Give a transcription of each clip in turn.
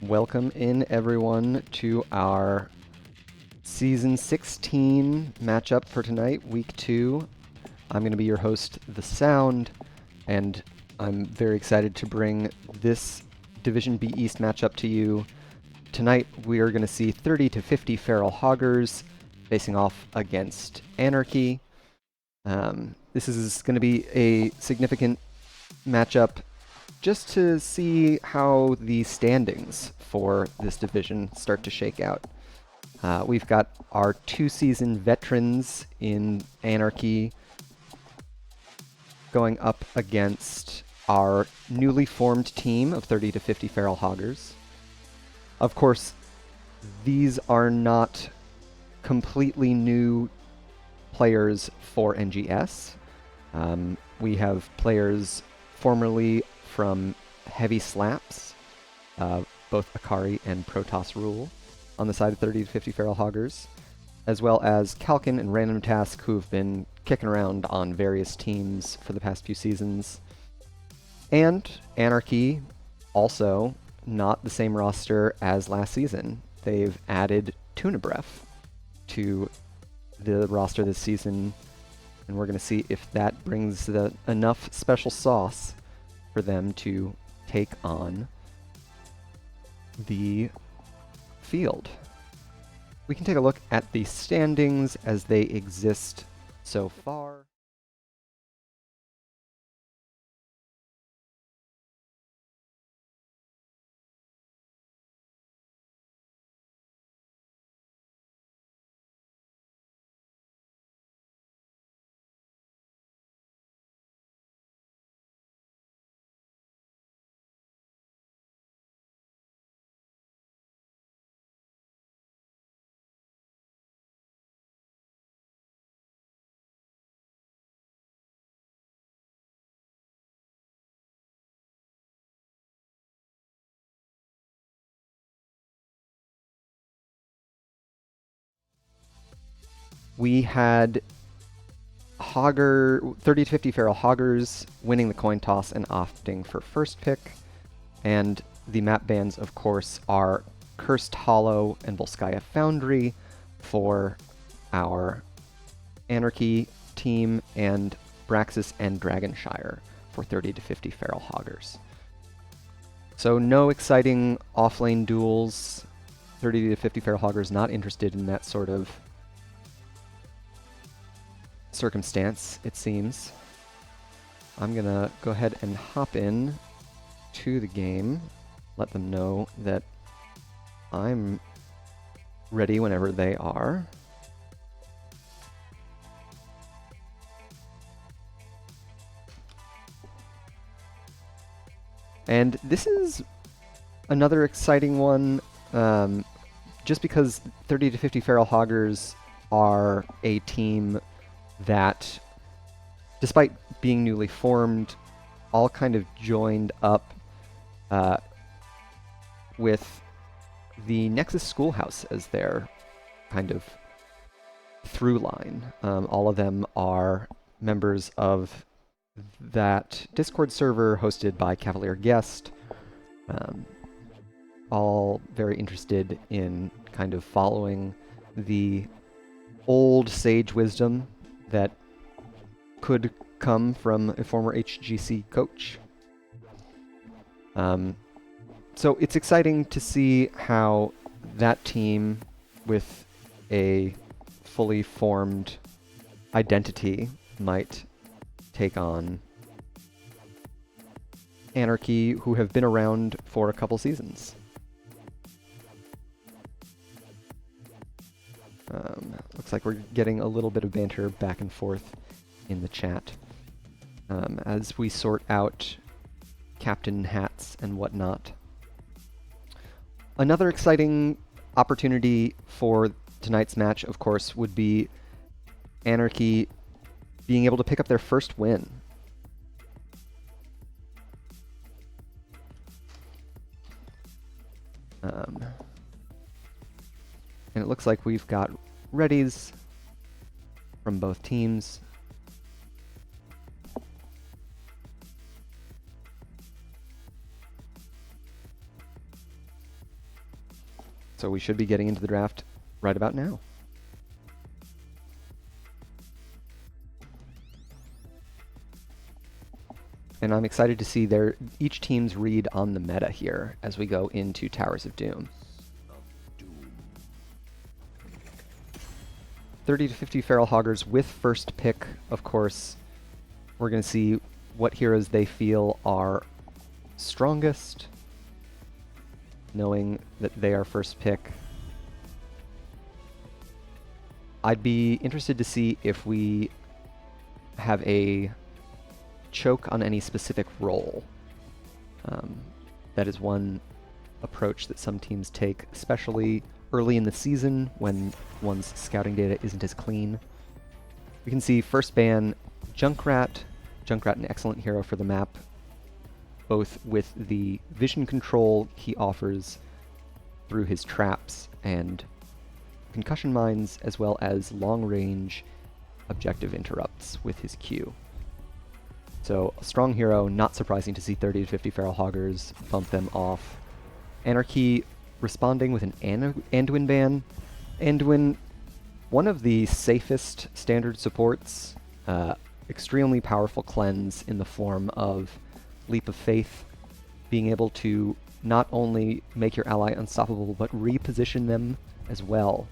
Welcome in, everyone, to our Season 16 matchup for tonight, Week 2. I'm going to be your host, The Sound, and I'm very excited to bring this Division B East matchup to you. Tonight, we are going to see 30 to 50 Feral Hoggers facing off against AnarchY. This is going to be a significant matchup just to see how the standings for this division start to shake out. We've got our two-season veterans in AnarchY going up against our newly formed team of 30 to 50 Feral Hoggers. Of course, these are not completely new players for NGS. We have players formerly from Heavy Slaps, both Akari and Protoss Rule, on the side of 30 to 50 Feral Hoggers, as well as Kalkin and Random Task, who've been kicking around on various teams for the past few seasons. And AnarchY, also not the same roster as last season. They've added Tunabref to the roster this season, and we're going to see if that brings enough special sauce for them to take on the field. We can take a look at the standings as they exist so far. We had 30 to 50 Feral Hoggers winning the coin toss and opting for first pick. And the map bans, of course, are Cursed Hollow and Volskaya Foundry for our AnarchY team, and Braxis and Dragonshire for 30 to 50 Feral Hoggers. So no exciting offlane duels. 30 to 50 Feral Hoggers not interested in that sort of circumstance, it seems. I'm gonna go ahead and hop in to the game, let them know that I'm ready whenever they are. And this is another exciting one, just because 30 to 50 Feral Hoggers are a team that, despite being newly formed, all kind of joined up with the Nexus Schoolhouse as their kind of through line. All of them are members of that Discord server hosted by Cavalier Guest, all very interested in kind of following the old sage wisdom that could come from a former HGC coach. So it's exciting to see how that team, with a fully formed identity, might take on AnarchY, who have been around for a couple seasons. Looks like we're getting a little bit of banter back and forth in the chat as we sort out captain hats and whatnot. Another exciting opportunity for tonight's match, of course, would be AnarchY being able to pick up their first win. And it looks like we've got readies from both teams. So we should be getting into the draft right about now. And I'm excited to see each team's read on the meta here as we go into Towers of Doom. 30 to 50 Feral Hoggers with first pick, of course. We're going to see what heroes they feel are strongest, knowing that they are first pick. I'd be interested to see if we have a choke on any specific role. That is one approach that some teams take, especially early in the season when one's scouting data isn't as clean. We can see first ban Junkrat. Junkrat, an excellent hero for the map, both with the vision control he offers through his traps and concussion mines, as well as long-range objective interrupts with his Q. So a strong hero, not surprising to see 30 to 50 Feral Hoggers bump them off. AnarchY responding with an Anduin ban. Anduin, one of the safest standard supports, extremely powerful cleanse in the form of Leap of Faith, being able to not only make your ally unstoppable, but reposition them as well.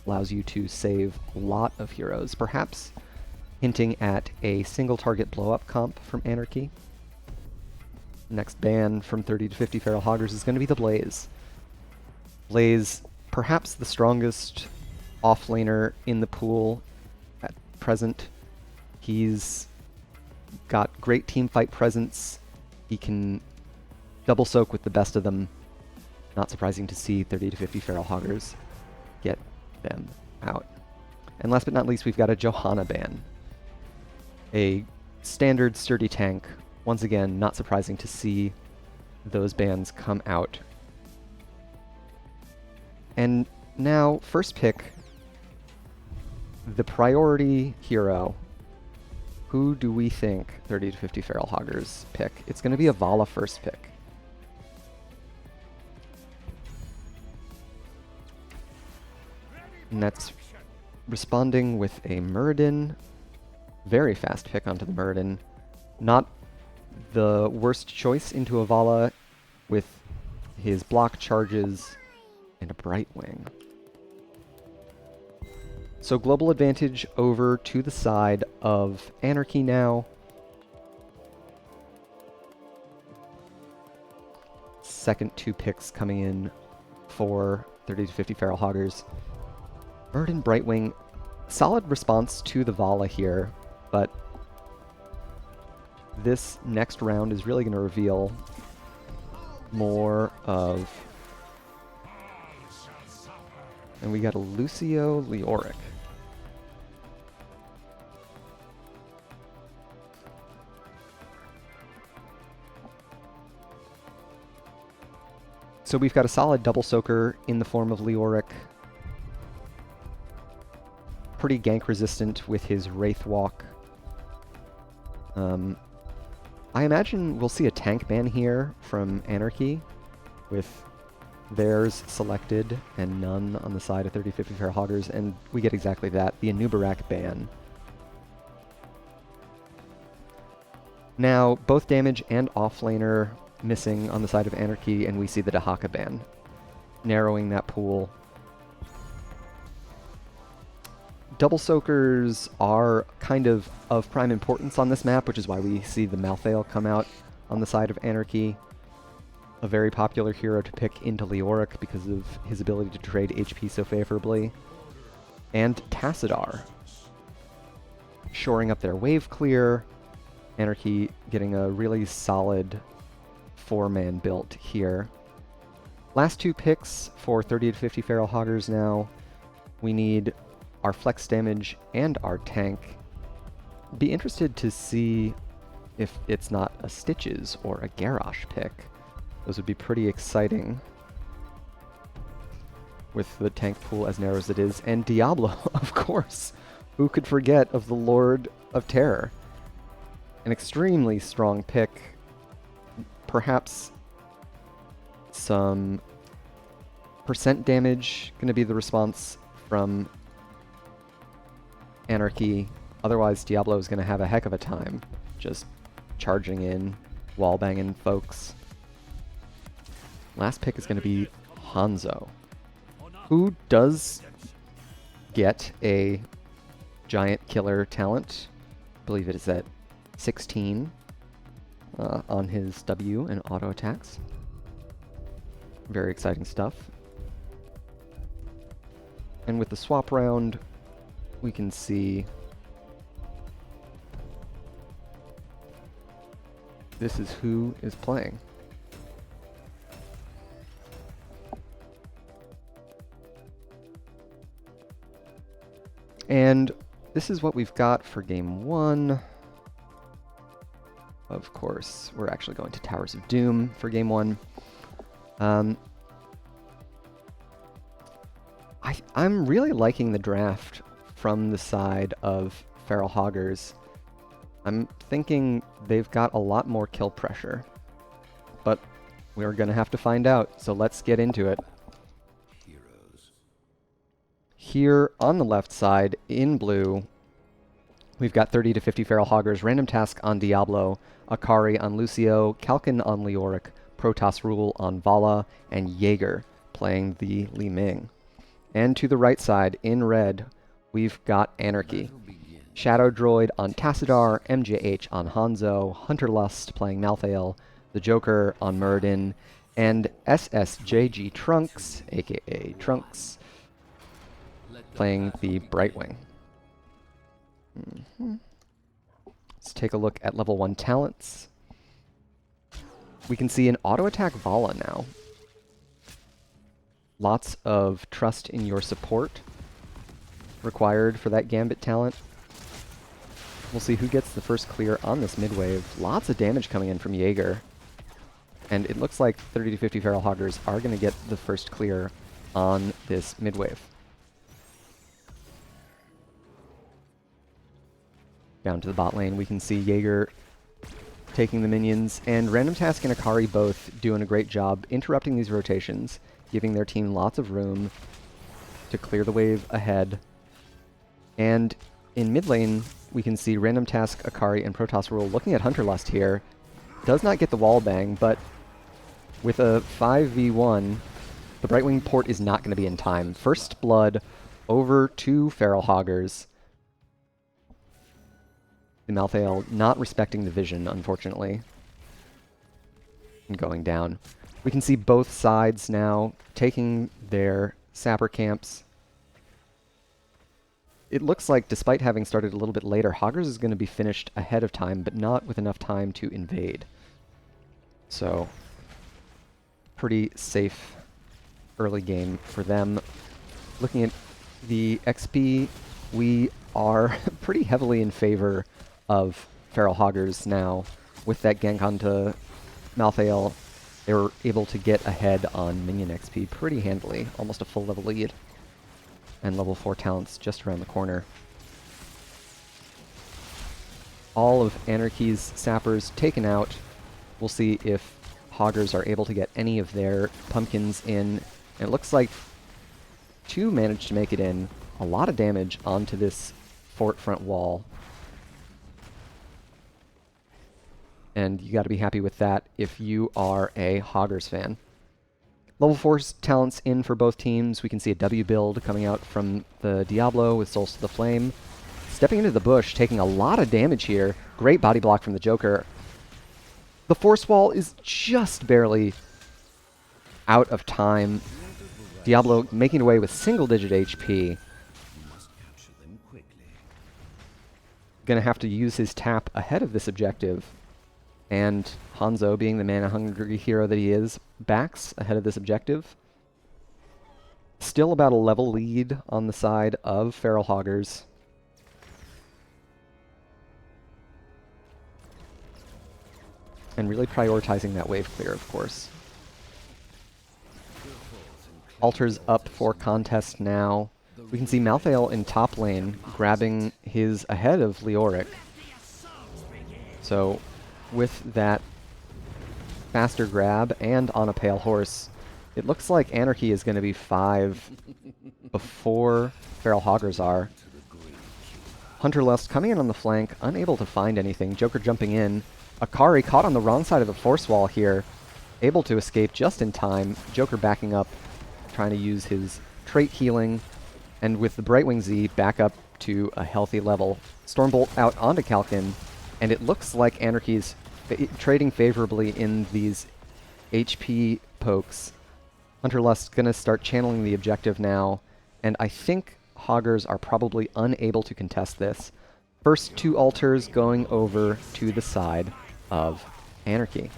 Allows you to save a lot of heroes, perhaps hinting at a single target blow-up comp from AnarchY. Next ban from 30 to 50 Feral Hoggers is going to be the Blaze. Blaze, perhaps the strongest offlaner in the pool at present. He's got great teamfight presence. He can double soak with the best of them. Not surprising to see 30 to 50 Feral Hoggers get them out. And last but not least, we've got a Johanna ban. A standard sturdy tank. Once again, not surprising to see those bans come out. And now, first pick, the priority hero. Who do we think 30 to 50 Feral Hoggers pick? It's going to be a Vala first pick. And that's responding with a Muradin. Very fast pick onto the Muradin. Not the worst choice into a Vala with his block charges and a Brightwing. So global advantage over to the side of AnarchY now. Second two picks coming in for 30 to 50 Feral Hoggers. Muradin, Brightwing, solid response to the Vala here, but this next round is really going to reveal more of... And we got a Lucio Leoric. So we've got a solid double soaker in the form of Leoric. Pretty gank resistant with his Wraith Walk. I imagine we'll see a tank ban here from AnarchY, with theirs selected and none on the side of 30-50 Feral Hoggers, and we get exactly that, the Anubarak ban. Now, both damage and offlaner missing on the side of AnarchY, and we see the Dahaka ban, narrowing that pool. Double soakers are kind of prime importance on this map, which is why we see the Malthael come out on the side of AnarchY. A very popular hero to pick into Leoric because of his ability to trade HP so favorably. And Tassadar, shoring up their wave clear. AnarchY getting a really solid 4-man build here. Last two picks for 30 to 50 feral hoggers now. We need our flex damage and our tank. Be interested to see if it's not a Stitches or a Garrosh pick. Those would be pretty exciting with the tank pool as narrow as it is. And Diablo, of course. Who could forget of the Lord of Terror? An extremely strong pick. Perhaps some percent damage going to be the response from AnarchY. Otherwise, Diablo is going to have a heck of a time just charging in, wallbanging folks. Last pick is going to be Hanzo, who does get a giant killer talent. I believe it is at 16 on his W and auto attacks. Very exciting stuff. And with the swap round, we can see this is who is playing. And this is what we've got for game one. Of course, we're actually going to Towers of Doom for game one. I'm really liking the draft from the side of feral hoggers. I'm thinking they've got a lot more kill pressure, but we're going to have to find out, so let's get into it. Here on the left side, in blue, we've got 30 to 50 feral hoggers, random task on Diablo, Akari on Lucio, Kalkin on Leoric, Protoss Rule on Vala, and Jaeger playing the Li Ming. And to the right side, in red, we've got AnarchY. Shadow Droid on Tassadar, MJH on Hanzo, Hunterlust playing Malthael, the Joker on Muradin, and SSJG Trunks, aka Trunks, playing the Brightwing. Let's take a look at level 1 talents. We can see an auto attack Vala now. Lots of trust in your support required for that Gambit talent. We'll see who gets the first clear on this mid-wave. Lots of damage coming in from Jaeger. And it looks like 30 to 50 feral hoggers are going to get the first clear on this mid-wave. Down to the bot lane, we can see Jaeger taking the minions, and Random Task and Akari both doing a great job interrupting these rotations, giving their team lots of room to clear the wave ahead. And in mid lane, we can see Random Task, Akari, and Protoss Rule looking at Hunterlust here. Does not get the wall bang, but with a 5v1, the Brightwing port is not going to be in time. First blood over to feral hoggers. The Malthael not respecting the vision, unfortunately, and going down. We can see both sides now taking their sapper camps. It looks like, despite having started a little bit later, Hoggers is going to be finished ahead of time, but not with enough time to invade. So, pretty safe early game for them. Looking at the XP, we are pretty heavily in favor of feral hoggers now. With that gank onto Malthael, they were able to get ahead on minion XP pretty handily, almost a full level lead. And level 4 talents just around the corner. All of AnarchY's sappers taken out. We'll see if hoggers are able to get any of their pumpkins in. And it looks like 2 managed to make it in. A lot of damage onto this fort front wall. And you gotta be happy with that if you are a Hoggers fan. Level 4 talents in for both teams. We can see a W build coming out from the Diablo with Souls to the Flame. Stepping into the bush, taking a lot of damage here. Great body block from the Joker. The Force Wall is just barely out of time. Diablo making away with single-digit HP. Gonna have to use his tap ahead of this objective. And Hanzo, being the mana-hungry hero that he is, backs ahead of this objective. Still about a level lead on the side of Feral Hoggers. And really prioritizing that wave clear, of course. Altars up for contest now. We can see Malthael in top lane, grabbing his ahead of Leoric. So, with that faster grab and on a pale horse, it looks like AnarchY is going to be 5 before Feral Hoggers are. Hunterlust coming in on the flank, unable to find anything. Joker jumping in. Akari caught on the wrong side of the force wall here, able to escape just in time. Joker backing up, trying to use his trait healing, and with the Brightwing Z back up to a healthy level. Stormbolt out onto Kalkin, and it looks like AnarchY's trading favorably in these HP pokes. Hunterlust gonna start channeling the objective now, and I think Hoggers are probably unable to contest this. First 2 altars going over to the side of AnarchY.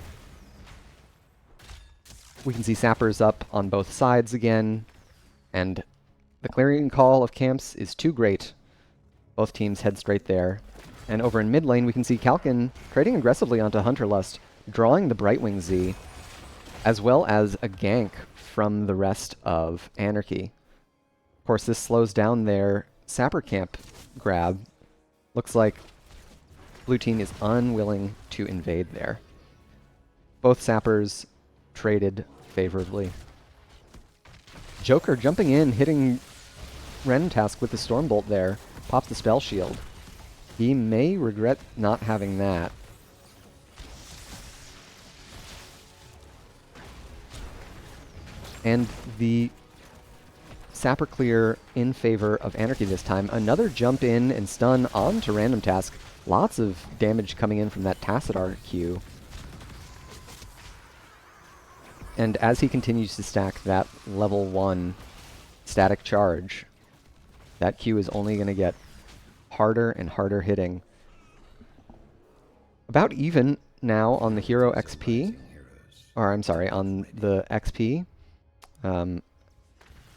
We can see sappers up on both sides again, and the clearing call of camps is too great. Both teams head straight there. And over in mid lane, we can see Kalkin trading aggressively onto Hunterlust, drawing the Brightwing Z, as well as a gank from the rest of AnarchY. Of course, this slows down their sapper camp grab. Looks like blue team is unwilling to invade there. Both sappers traded favorably. Joker jumping in, hitting Random Task with the Stormbolt there. Pops the spell shield. He may regret not having that. And the sapper clear in favor of AnarchY this time. Another jump in and stun onto Random Task. Lots of damage coming in from that Tassadar Q. And as he continues to stack that level 1 static charge, that Q is only going to get harder and harder hitting. About even now on the hero XP, or I'm sorry, on the XP.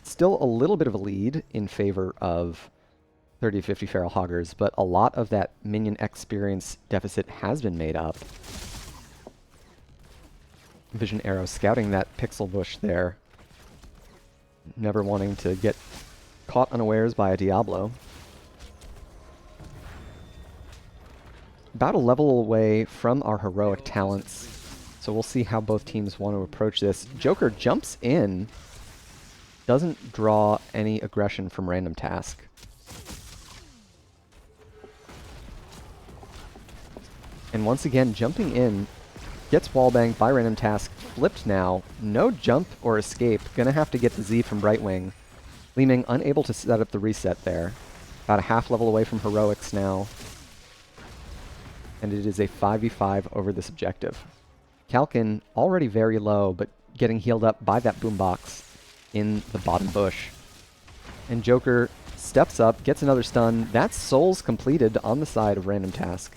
Still a little bit of a lead in favor of 30 to 50 Feral Hoggers, but a lot of that minion experience deficit has been made up. Vision Arrow scouting that pixel bush there. Never wanting to get caught unawares by a Diablo. About a level away from our heroic talents, so we'll see how both teams want to approach this. Joker jumps in, doesn't draw any aggression from Random Task. And once again, jumping in, gets wallbanged by Random Task, flipped now, no jump or escape, gonna have to get the Z from Brightwing. Li Ming unable to set up the reset there. About a half level away from heroics now. And it is a 5v5 over this objective. Kalkin already very low, but getting healed up by that boombox in the bottom bush. And Joker steps up, gets another stun. That's souls completed on the side of Random Task.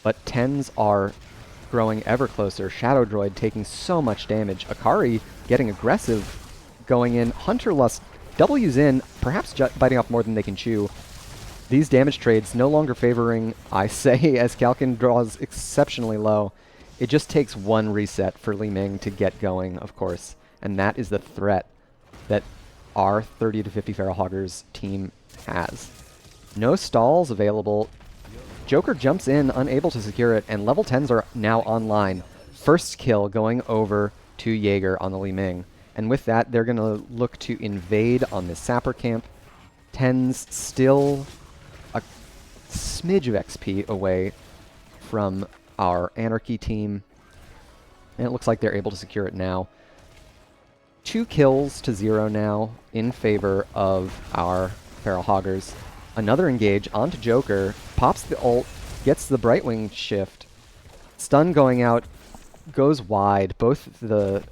But 10s are growing ever closer. Shadow Droid taking so much damage. Akari getting aggressive, going in. Hunterlust W's in, perhaps biting off more than they can chew. These damage trades no longer favoring, I say, as Kalkin draws exceptionally low. It just takes one reset for Li Ming to get going, of course. And that is the threat that our 30 to 50 Feral Hoggers team has. No stalls available. Joker jumps in, unable to secure it, and level 10s are now online. First kill going over to Jaeger on the Li Ming. And with that, they're going to look to invade on this Sapper camp. 10s still a smidge of XP away from our AnarchY team. And it looks like they're able to secure it now. 2 kills to 0 now in favor of our Feral Hoggers. Another engage onto Joker, pops the ult, gets the Brightwing shift. Stun going out, goes wide, both the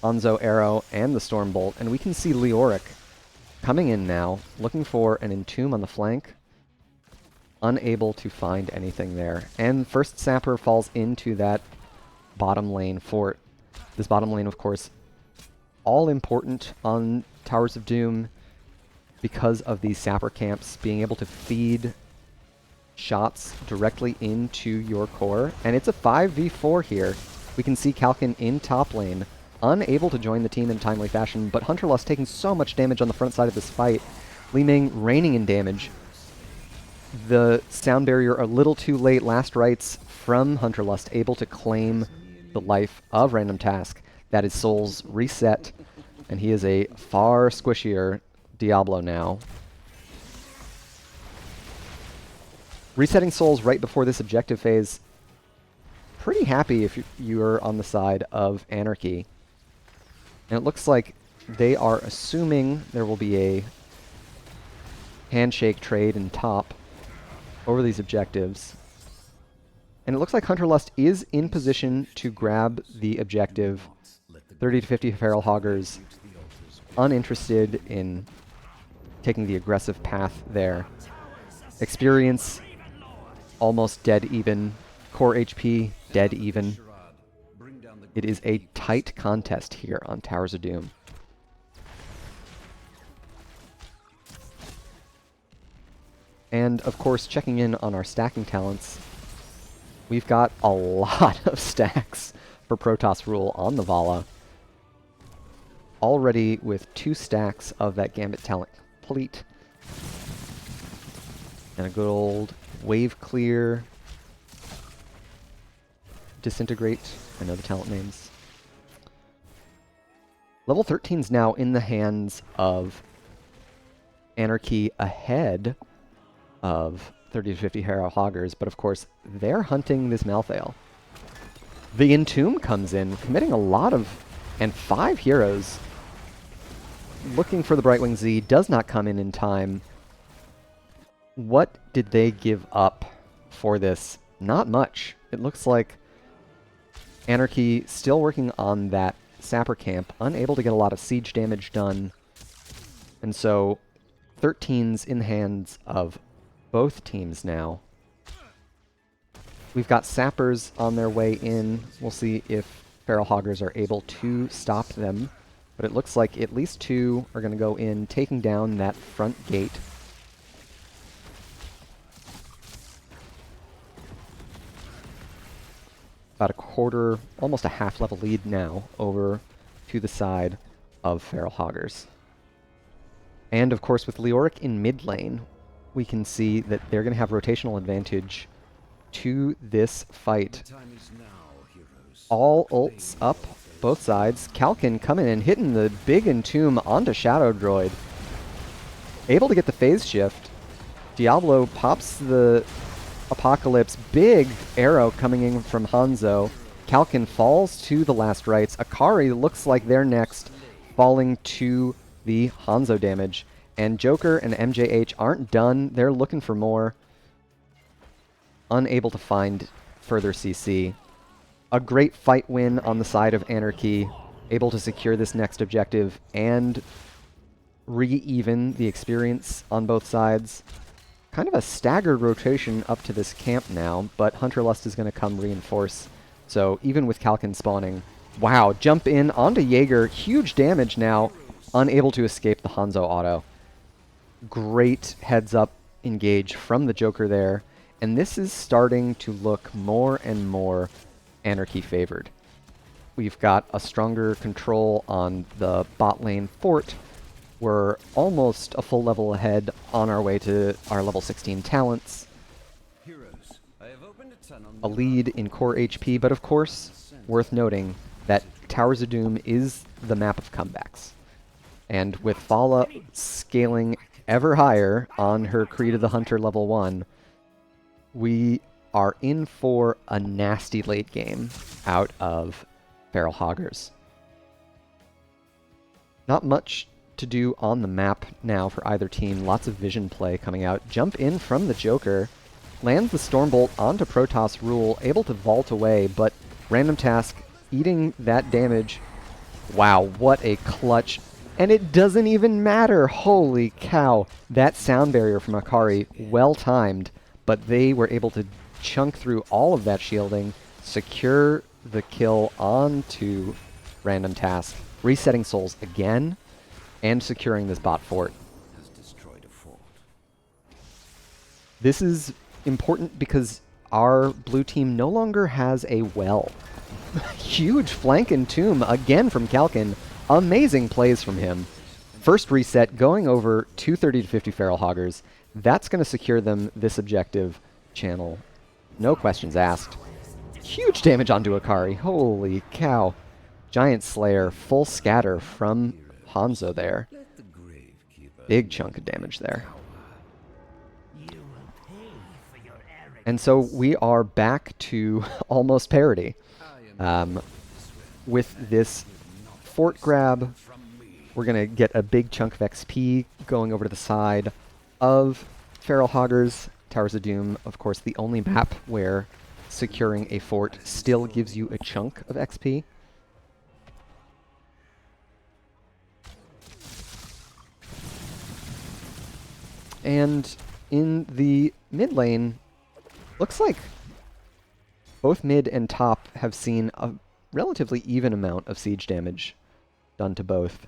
Onzo arrow and the Stormbolt, and we can see Leoric coming in now, looking for an Entomb on the flank. unable to find anything there. And first Sapper falls into that bottom lane fort. This bottom lane, of course, all important on Towers of Doom because of these Sapper camps being able to feed shots directly into your core. And it's a 5v4 here. We can see Kalkin in top lane, unable to join the team in timely fashion, but Hunterlust taking so much damage on the front side of this fight, Li Ming raining in damage. The sound barrier a little too late. Last rites from Hunterlust, able to claim the life of Random Task. That is Soul's reset, and he is a far squishier Diablo now. Resetting Souls right before this objective phase. Pretty happy if you're on the side of AnarchY. And it looks like they are assuming there will be a handshake trade in top over these objectives. And it looks like Hunterlust is in position to grab the objective. 30 to 50 Feral Hoggers, uninterested in taking the aggressive path there. Experience, almost dead even. Core HP, dead even. It is a tight contest here on Towers of Doom. And, of course, checking in on our stacking talents, we've got a lot of stacks for Protoss Rule on the Vala. Already with 2 stacks of that Gambit talent complete. And a good old Wave Clear, Disintegrate, I know the talent names. Level 13's now in the hands of AnarchY ahead of 30 to 50 Feral Hoggers, but of course, they're hunting this Malthael. The Entomb comes in, committing a lot of, and 5 heroes. Looking for the Brightwing Z, does not come in time. What did they give up for this? Not much. It looks like AnarchY still working on that Sapper camp, unable to get a lot of siege damage done. And so 13's in the hands of both teams now. We've got Sappers on their way in. We'll see if Feral Hoggers are able to stop them. But it looks like at least 2 are going to go in, taking down that front gate. About a quarter, almost a half level lead now over to the side of Feral Hoggers. And of course with Leoric in mid lane, we can see that they're going to have rotational advantage to this fight. All ults up, both sides. Kalkin coming in, hitting the big Entomb onto Shadow Droid. Able to get the phase shift. Diablo pops the Apocalypse, big arrow coming in from Hanzo. Kalkin falls to the last rites. Akari looks like they're next, falling to the Hanzo damage. And Joker and MJH aren't done. They're looking for more. Unable to find further CC. A great fight win on the side of AnarchY, able to secure this next objective and re-even the experience on both sides. Kind of a staggered rotation up to this camp now, but Hunterlust is going to come reinforce. So even with Kalkin spawning, wow, jump in onto Jaeger, huge damage now, unable to escape the Hanzo auto. Great heads up engage from the Joker there, and this is starting to look more and more AnarchY favored. We've got a stronger control on the bot lane fort. We're almost a full level ahead on our way to our level 16 talents. A lead in core HP, but of course, worth noting that Towers of Doom is the map of comebacks. And with Vala scaling ever higher on her Creed of the Hunter level 1, we are in for a nasty late game out of Feral Hoggers. Not much to do on the map now for either team. Lots of vision play coming out. Jump in from the Joker. Lands the Stormbolt onto Protoss Rule. Able to vault away, but Random Task eating that damage. Wow, what a clutch. And it doesn't even matter. Holy cow. That sound barrier from Akari, well timed, but they were able to chunk through all of that shielding, secure the kill onto Random Task, resetting souls again, and securing this bot fort. This is important because our blue team no longer has a well. Huge flank and tomb again from Kalkin. Amazing plays from him. First reset going over 230 to 50 Feral Hoggers. That's going to secure them this objective channel. No questions asked. Huge damage onto Akari. Holy cow. Giant Slayer, full scatter from Hanzo there. Big chunk of damage there. And so we are back to almost parity. With this fort grab, we're going to get a big chunk of XP going over to the side of Feral Hoggers. Towers of Doom, of course, the only map where securing a fort still gives you a chunk of XP. And in the mid lane, looks like both mid and top have seen a relatively even amount of siege damage done to both.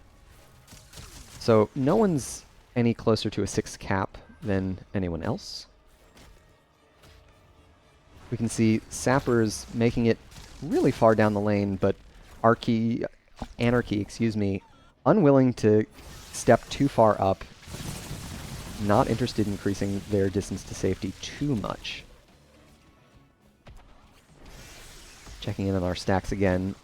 So no one's any closer to a 6 cap than anyone else. We can see Sappers making it really far down the lane, but AnarchY, unwilling to step too far up, not interested in increasing their distance to safety too much. Checking in on our stacks again.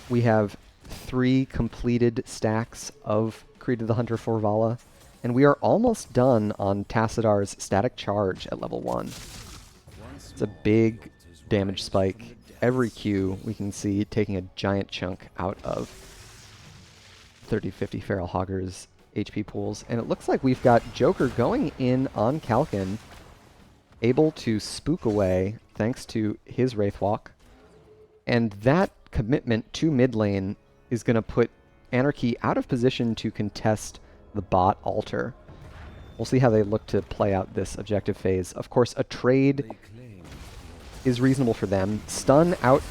We have 3 completed stacks of Creed of the Hunter for Vala, and we are almost done on Tassidar's Static Charge at level 1. It's a big damage spike. Every Q we can see taking a giant chunk out of 30-50 Feral Hoggers HP pools, and it looks like we've got Joker going in on Kalkin, able to spook away thanks to his Wraithwalk. And that commitment to mid lane is going to put AnarchY out of position to contest the bot altar. We'll see how they look to play out this objective phase. Of course, a trade is reasonable for them. Stun out.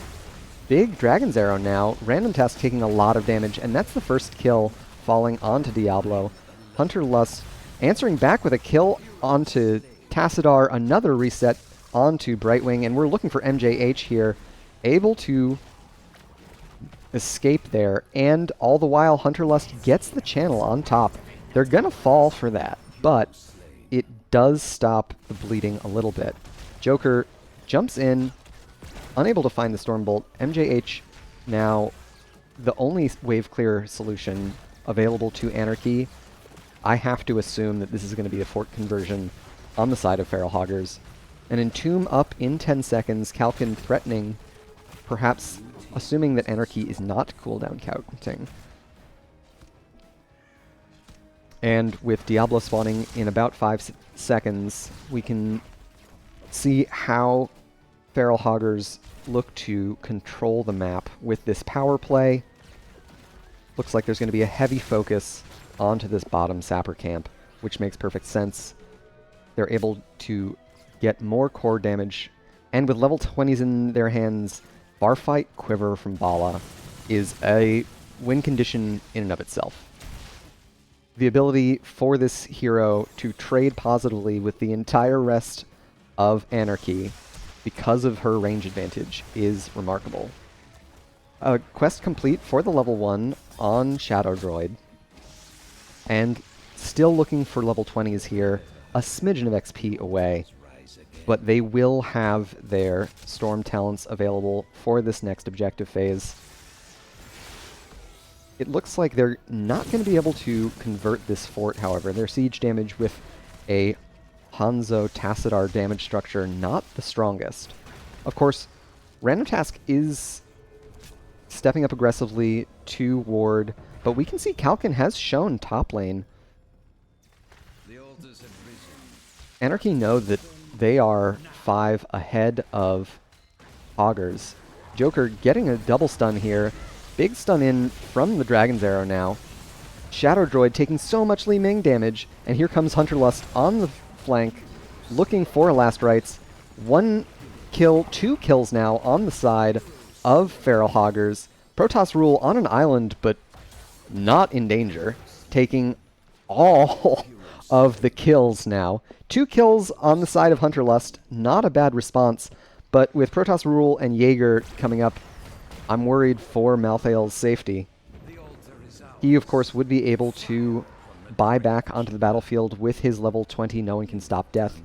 Big Dragon's Arrow now. Random Task taking a lot of damage, and that's the first kill falling onto Diablo. Hunter Lust answering back with a kill onto Tassadar. Another reset onto Brightwing, and we're looking for MJH here. Able to escape there, and all the while Hunter Lust gets the channel on top. They're gonna fall for that, but it does stop the bleeding a little bit. Joker jumps in, unable to find the Stormbolt. MJH now the only wave clear solution available to AnarchY. I have to assume that this is going to be a fort conversion on the side of Feral Hoggers. An Entomb up in 10 seconds, Kalkin threatening, perhaps assuming that AnarchY is not cooldown counting. And with Diablo spawning in about 5 seconds, we can see how Feral Hoggers look to control the map with this power play. Looks like there's going to be a heavy focus onto this bottom Sapper camp, which makes perfect sense. They're able to get more core damage, and with level 20s in their hands, Barfight Quiver from Vala is a win condition in and of itself. The ability for this hero to trade positively with the entire rest of AnarchY because of her range advantage is remarkable. A quest complete for the level 1 on Shadow Droid, and still looking for level 20s here, a smidgen of XP away, but they will have their Storm Talents available for this next objective phase. It looks like they're not going to be able to convert this fort, however. Their siege damage with a Hanzo Tassadar damage structure not the strongest. Of course, Random Task is stepping up aggressively to ward, but we can see Kalkin has shown top lane. AnarchY know that they are 5 ahead of Hoggers. Joker getting a double stun here. Big stun in from the Dragon's Arrow now. Shadow Droid taking so much Li Ming damage, and here comes Hunter Lust on the flank. looking for last rites. 1 kill, 2 kills now on the side of Feral Hoggers. Protoss Rule on an island, but not in danger, taking all of the kills now. 2 kills on the side of Hunterlust, not a bad response, but with Protoss Rule and Jaeger coming up, I'm worried for Malthael's safety. He, of course, would be able to buy back onto the battlefield with his level 20 No One Can Stop Death,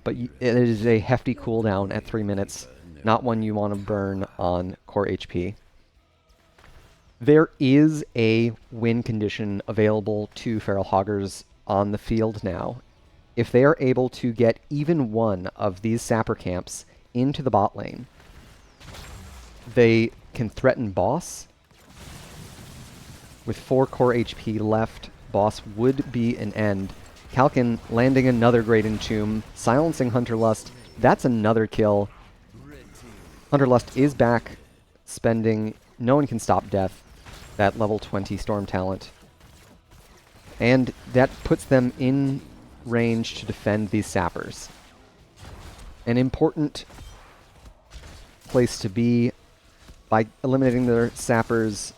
but it is a hefty cooldown at 3 minutes, not one you want to burn on core HP. There is a win condition available to Feral Hoggers on the field now. If they are able to get even one of these sapper camps into the bot lane, they can threaten boss. With 4 core HP left, boss would be an end. Kalkin landing another great entomb, silencing Hunterlust. That's another kill. Hunterlust is back, spending No One Can Stop Death, that level 20 Storm talent. And that puts them in range to defend these sappers. An important place to be. By eliminating their sappers,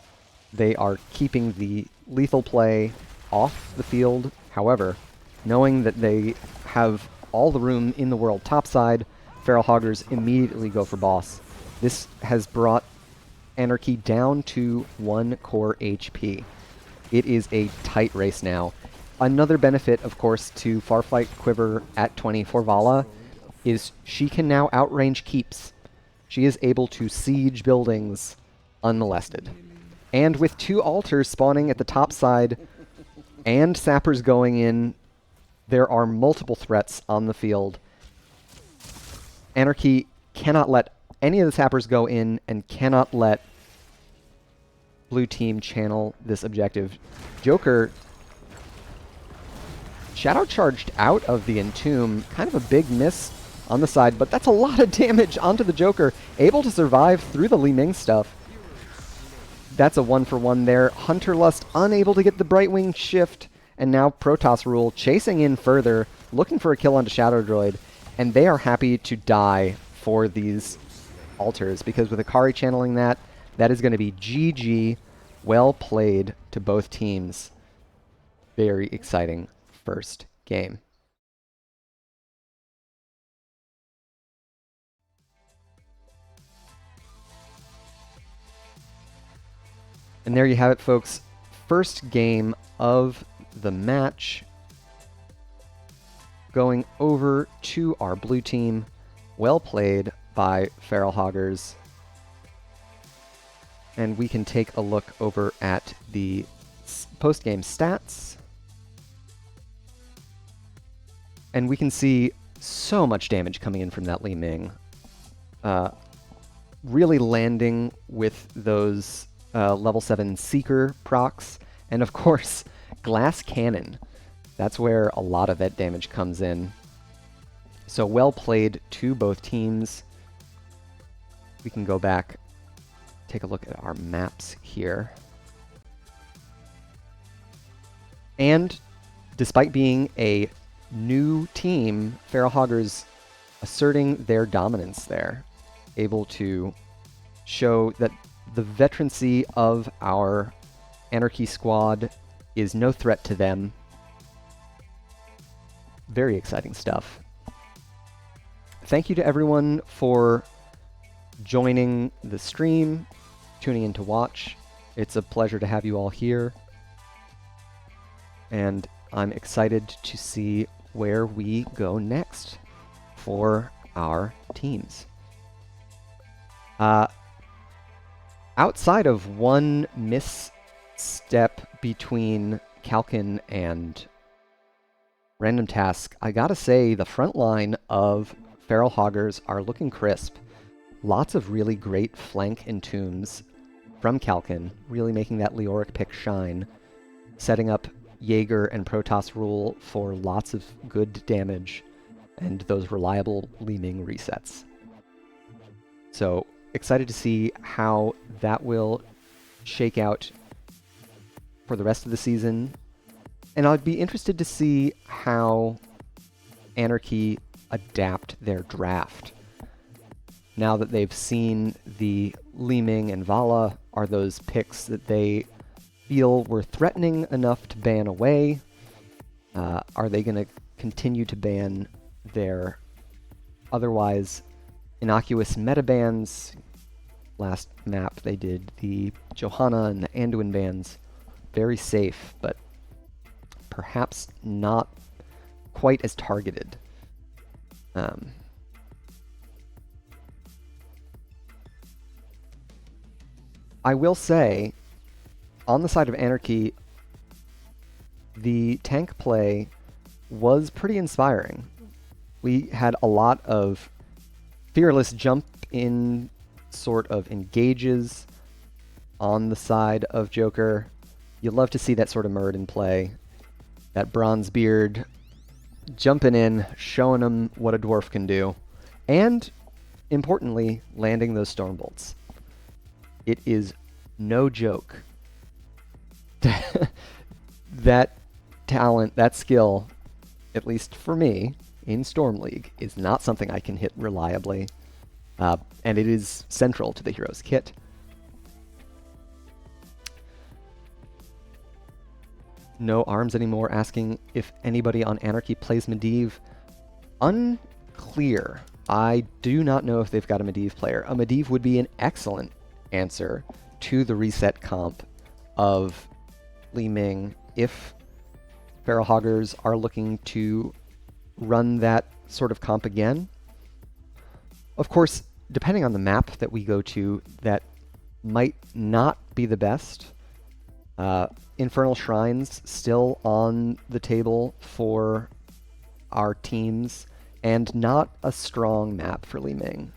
they are keeping the lethal play off the field. However, knowing that they have all the room in the world topside, Feral Hoggers immediately go for boss. This has brought AnarchY down to 1 core HP. It is a tight race now. Another benefit, of course, to Farflight Quiver at 20 for Vala is she can now outrange keeps. She is able to siege buildings unmolested. And with 2 altars spawning at the top side and sappers going in, there are multiple threats on the field. AnarchY cannot let any of the sappers go in and cannot let blue team channel this objective. Joker shadow charged out of the entomb, kind of a big miss on the side, but that's a lot of damage onto the Joker, able to survive through the Li Ming stuff. That's a 1-for-1 there. Hunterlust unable to get the Brightwing shift, and now Protoss Rule chasing in further, looking for a kill onto Shadow Droid, and they are happy to die for these altars, because with Akari channeling that, that is going to be GG. Well played to both teams. Very exciting first game. And there you have it, folks. First game of the match. Going over to our blue team. Well played by Feral Hoggers. And we can take a look over at the post-game stats. And we can see so much damage coming in from that Li Ming. Really landing with those level 7 Seeker procs, and of course, Glass Cannon. That's where a lot of that damage comes in. So well played to both teams. We can go back, take a look at our maps here. And despite being a new team, Feral Hoggers asserting their dominance there, able to show that the veterancy of our AnarchY squad is no threat to them. Very exciting stuff. Thank you to everyone for joining the stream, tuning in to watch. It's a pleasure to have you all here. And I'm excited to see where we go next for our teams. Outside of one misstep between Kalkin and Random Task, I gotta say the front line of Feral Hoggers are looking crisp. Lots of really great flank entombs from Kalkin, really making that Leoric pick shine, setting up Jaeger and Protoss Rule for lots of good damage and those reliable Li Ming resets. So excited to see how that will shake out for the rest of the season. And I'd be interested to see how AnarchY adapt their draft. Now that they've seen the Li Ming and Vala are those picks that they feel were threatening enough to ban away, are they going to continue to ban their otherwise innocuous meta bans? Last map they did the Johanna and the Anduin bans. Very safe, but perhaps not quite as targeted. I will say, on the side of AnarchY, the tank play was pretty inspiring. We had a lot of fearless jump in sort of engages on the side of Joker. You love to see that sort of Muradin play. That Bronzebeard jumping in, showing him what a dwarf can do, and importantly, landing those Stormbolts. It is no joke. That talent, that skill, at least for me, in Storm League, is not something I can hit reliably, and it is central to the hero's kit. No Arms anymore asking if anybody on AnarchY plays Medivh. Unclear. I do not know if they've got a Medivh player. A Medivh would be an excellent answer to the reset comp of Li Ming if Feral Hoggers are looking to run that sort of comp again. Of course, depending on the map that we go to, that might not be the best. Infernal Shrines still on the table for our teams, and not a strong map for Li Ming,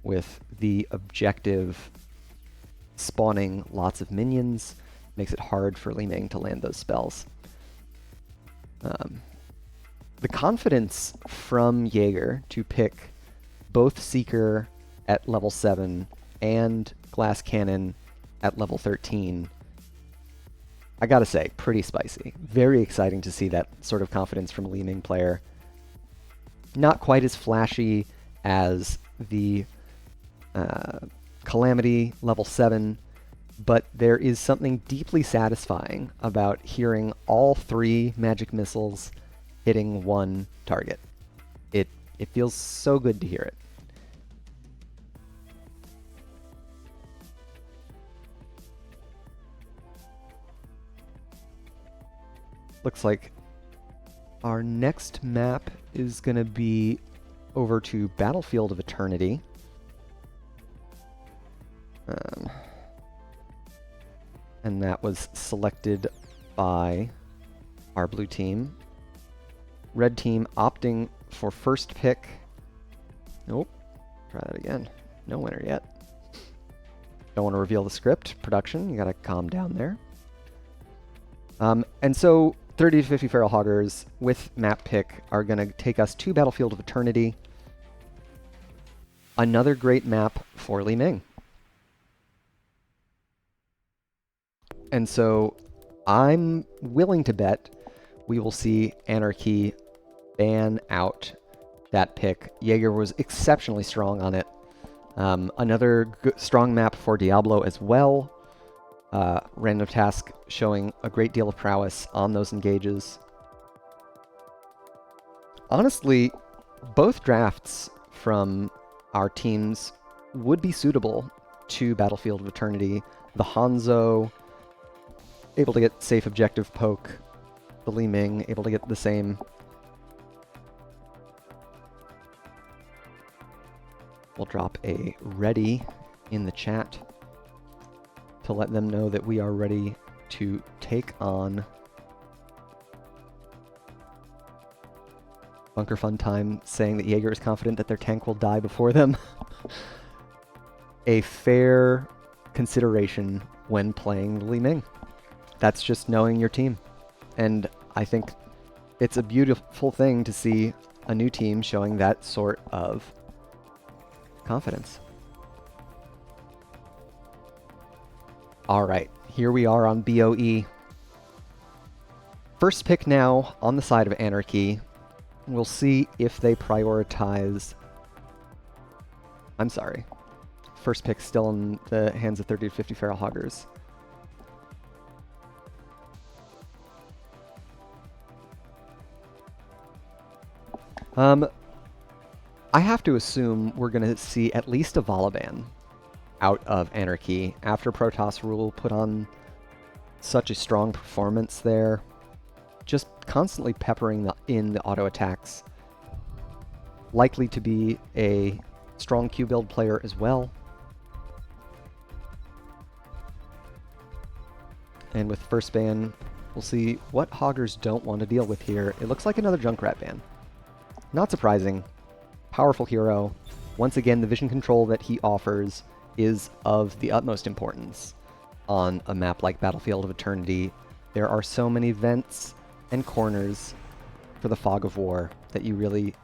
with the objective spawning lots of minions. Makes it hard for Li Ming to land those spells. The confidence from Jaeger to pick both Seeker at level 7 and Glass Cannon at level 13, I gotta say, pretty spicy. Very exciting to see that sort of confidence from a Li Ming player. Not quite as flashy as the Calamity level 7, but there is something deeply satisfying about hearing all 3 magic missiles hitting one target. It feels so good to hear it. Looks like our next map is going to be over to Battlefield of Eternity. And that was selected by our blue team. Red team opting for first pick. Nope. Try that again. No winner yet. Don't want to reveal the script. Production, you gotta calm down there. And so 30 to 50 Feral Hoggers with map pick are going to take us to Battlefield of Eternity. Another great map for Li Ming. And so I'm willing to bet we will see AnarchY ban out that pick. Jaeger was exceptionally strong on it. Another strong map for Diablo as well. Random Task showing a great deal of prowess on those engages. Honestly, both drafts from our teams would be suitable to Battlefield of Eternity. The Hanzo, able to get safe objective poke. The Li Ming, able to get the same. We'll drop a ready in the chat to let them know that we are ready to take on Bunker Fun Time, saying that Jaeger is confident that their tank will die before them. A fair consideration when playing Li Ming. That's just knowing your team. And I think it's a beautiful thing to see a new team showing that sort of confidence. All right, here we are on BOE. First pick now on the side of AnarchY. We'll see if they prioritize... I'm sorry. First pick still in the hands of 30 to 50 Feral Hoggers. I have to assume we're going to see at least a Volibear out of AnarchY after Protoss Rule put on such a strong performance there. Just constantly peppering in the auto attacks. Likely to be a strong Q build player as well. And with first ban, we'll see what Hoggers don't want to deal with here. It looks like another Junkrat ban. Not surprising. Powerful hero. Once again, the vision control that he offers is of the utmost importance on a map like Battlefield of Eternity. There are so many vents and corners for the Fog of War that you really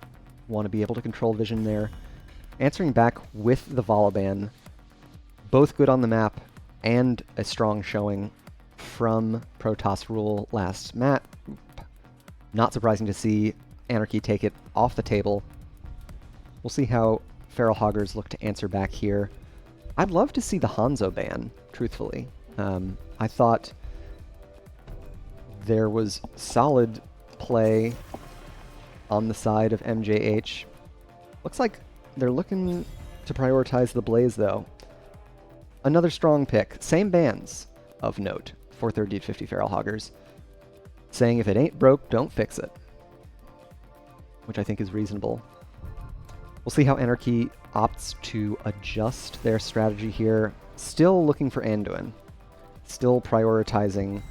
want to be able to control vision there. Answering back with the Volibear, both good on the map and a strong showing from Protoss Rule last map. Not surprising to see AnarchY take it off the table. We'll see how Feral Hoggers look to answer back here. I'd love to see the Hanzo ban, truthfully. I thought there was solid play on the side of MJH. Looks like they're looking to prioritize the Blaze, though. Another strong pick. Same bans of note for 30 to 50 Feral Hoggers, saying if it ain't broke, don't fix it, which I think is reasonable. We'll see how AnarchY opts to adjust their strategy here. Still looking for Anduin. Still prioritizing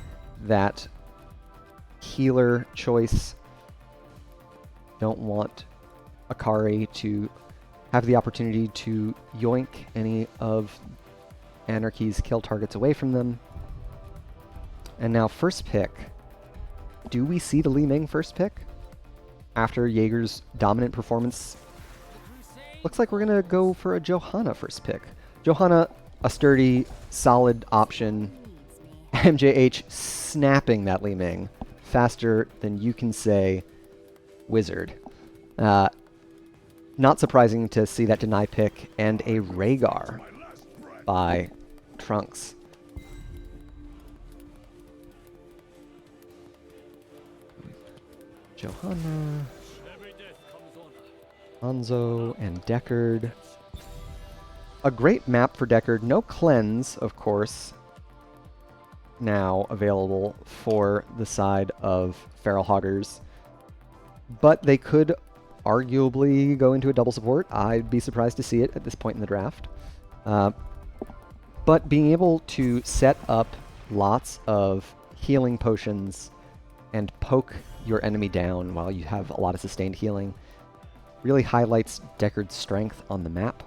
that healer choice. Don't want Akari to have the opportunity to yoink any of AnarchY's kill targets away from them. And now first pick. Do we see the Li Ming first pick? After Jaeger's dominant performance, looks like we're going to go for a Johanna first pick. Johanna, a sturdy, solid option. MJH snapping that Li Ming faster than you can say Wizard. Not surprising to see that deny pick and a Rhaegar by Trunks. Johanna, Hanzo, and Deckard. A great map for Deckard. No cleanse, of course, now available for the side of Feral Hoggers. But they could arguably go into a double support. I'd be surprised to see it at this point in the draft. But being able to set up lots of healing potions and poke your enemy down while you have a lot of sustained healing really highlights Deckard's strength on the map.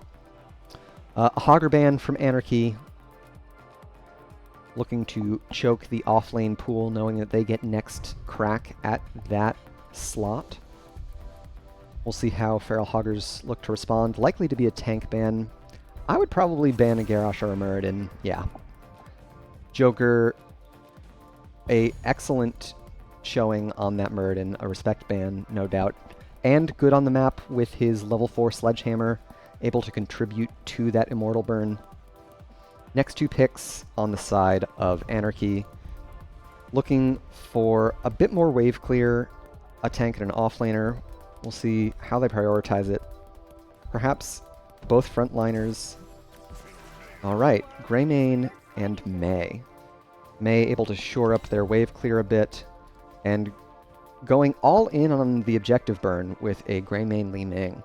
A Hogger ban from AnarchY, looking to choke the offlane pool, knowing that they get next crack at that slot. We'll see how Feral Hoggers look to respond. Likely to be a tank ban. I would probably ban a Garrosh or a Muradin. Yeah. Joker, a excellent showing on that Muradin, a respect ban, no doubt. And good on the map with his level 4 Sledgehammer, able to contribute to that Immortal burn. Next two picks on the side of AnarchY, looking for a bit more wave clear, a tank and an offlaner. We'll see how they prioritize it. Perhaps both frontliners. Alright, Greymane and Mei. Mei able to shore up their wave clear a bit, and going all in on the objective burn with a Greymane Li Ming.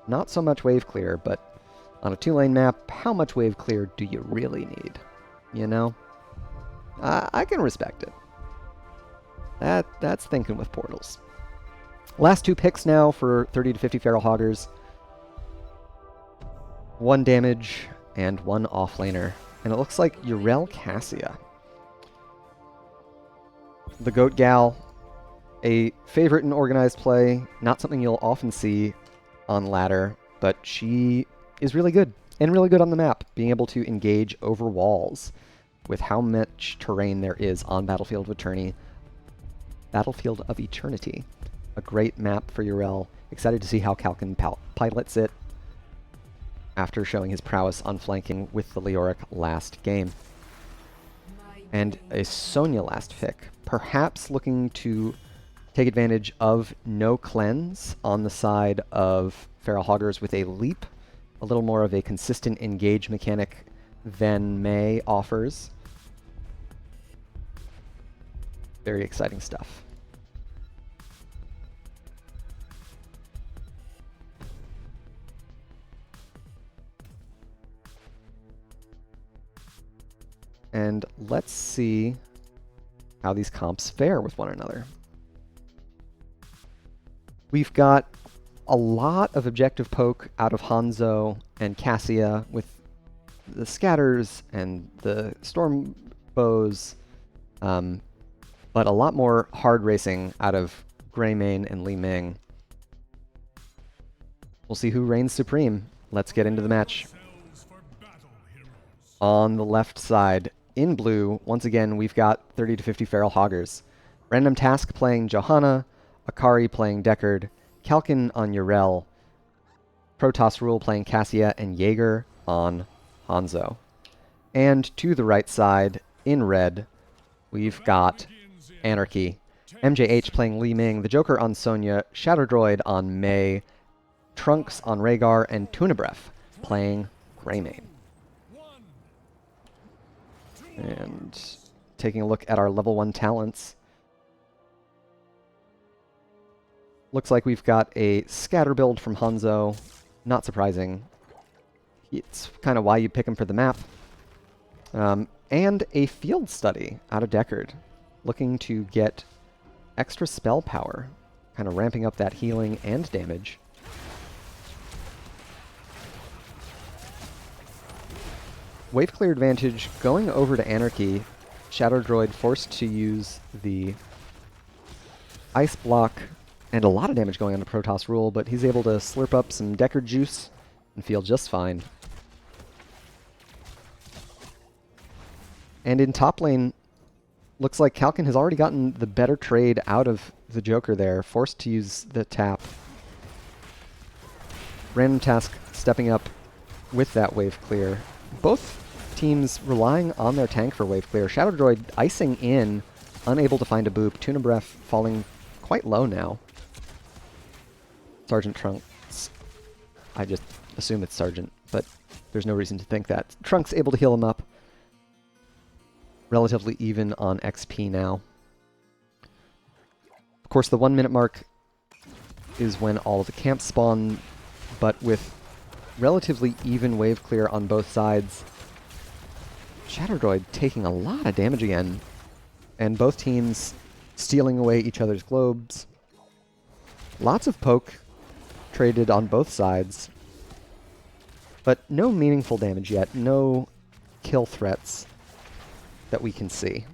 Not so much wave clear, but on a 2-lane map, how much wave clear do you really need? You know? I can respect it. That's thinking with portals. Last two picks now for 30 to 50 Feral Hoggers. 1 damage and 1 offlaner. And it looks like Yrel Cassia. The Goat Gal, a favorite in organized play, not something you'll often see on ladder, but she is really good, and really good on the map, being able to engage over walls with how much terrain there is on Battlefield of Eternity. A great map for Yrel. Excited to see how Kalkin pilots it after showing his prowess on flanking with the Leoric last game. And a Sonya last pick, perhaps looking to take advantage of no cleanse on the side of Feral Hoggers with a leap, a little more of a consistent engage mechanic than Mei offers. Very exciting stuff. And let's see how these comps fare with one another. We've got a lot of objective poke out of Hanzo and Cassia with the scatters and the storm bows, but a lot more hard racing out of Greymane and Li Ming. We'll see who reigns supreme. Let's get into the match. On the left side, in blue, once again, we've got 30 to 50 Feral Hoggers. Random Task playing Johanna, Akari playing Deckard, Kalkin on Yrel, Protoss Rule playing Cassia, and Jaeger on Hanzo. And to the right side, in red, we've got AnarchY, MJH playing Li Ming, the Joker on Sonya, Shadow Droid on Mei, Trunks on Rhaegar, and Tunabref playing Greymane. And taking a look at our level 1 talents. Looks like we've got a scatter build from Hanzo. Not surprising. It's kind of why you pick him for the map. And a field study out of Deckard. Looking to get extra spell power. Kind of ramping up that healing and damage. Wave clear advantage going over to AnarchY. Shadow Droid forced to use the ice block, and a lot of damage going on to Protoss Rule, but he's able to slurp up some Deckard juice and feel just fine. And in top lane, looks like Kalkin has already gotten the better trade out of the Joker there, forced to use the tap. Random Task stepping up with that wave clear. Both teams relying on their tank for wave clear. Shadow Droid icing in, unable to find a boop. Tunabref falling quite low now. Sergeant Trunks. I just assume it's Sergeant, but there's no reason to think that. Trunks able to heal him up. Relatively even on XP now. Of course, the 1 minute mark is when all of the camps spawn, but with relatively even wave clear on both sides, Shadow Droid taking a lot of damage again, and both teams stealing away each other's globes. Lots of poke traded on both sides, but no meaningful damage yet, no kill threats that we can see.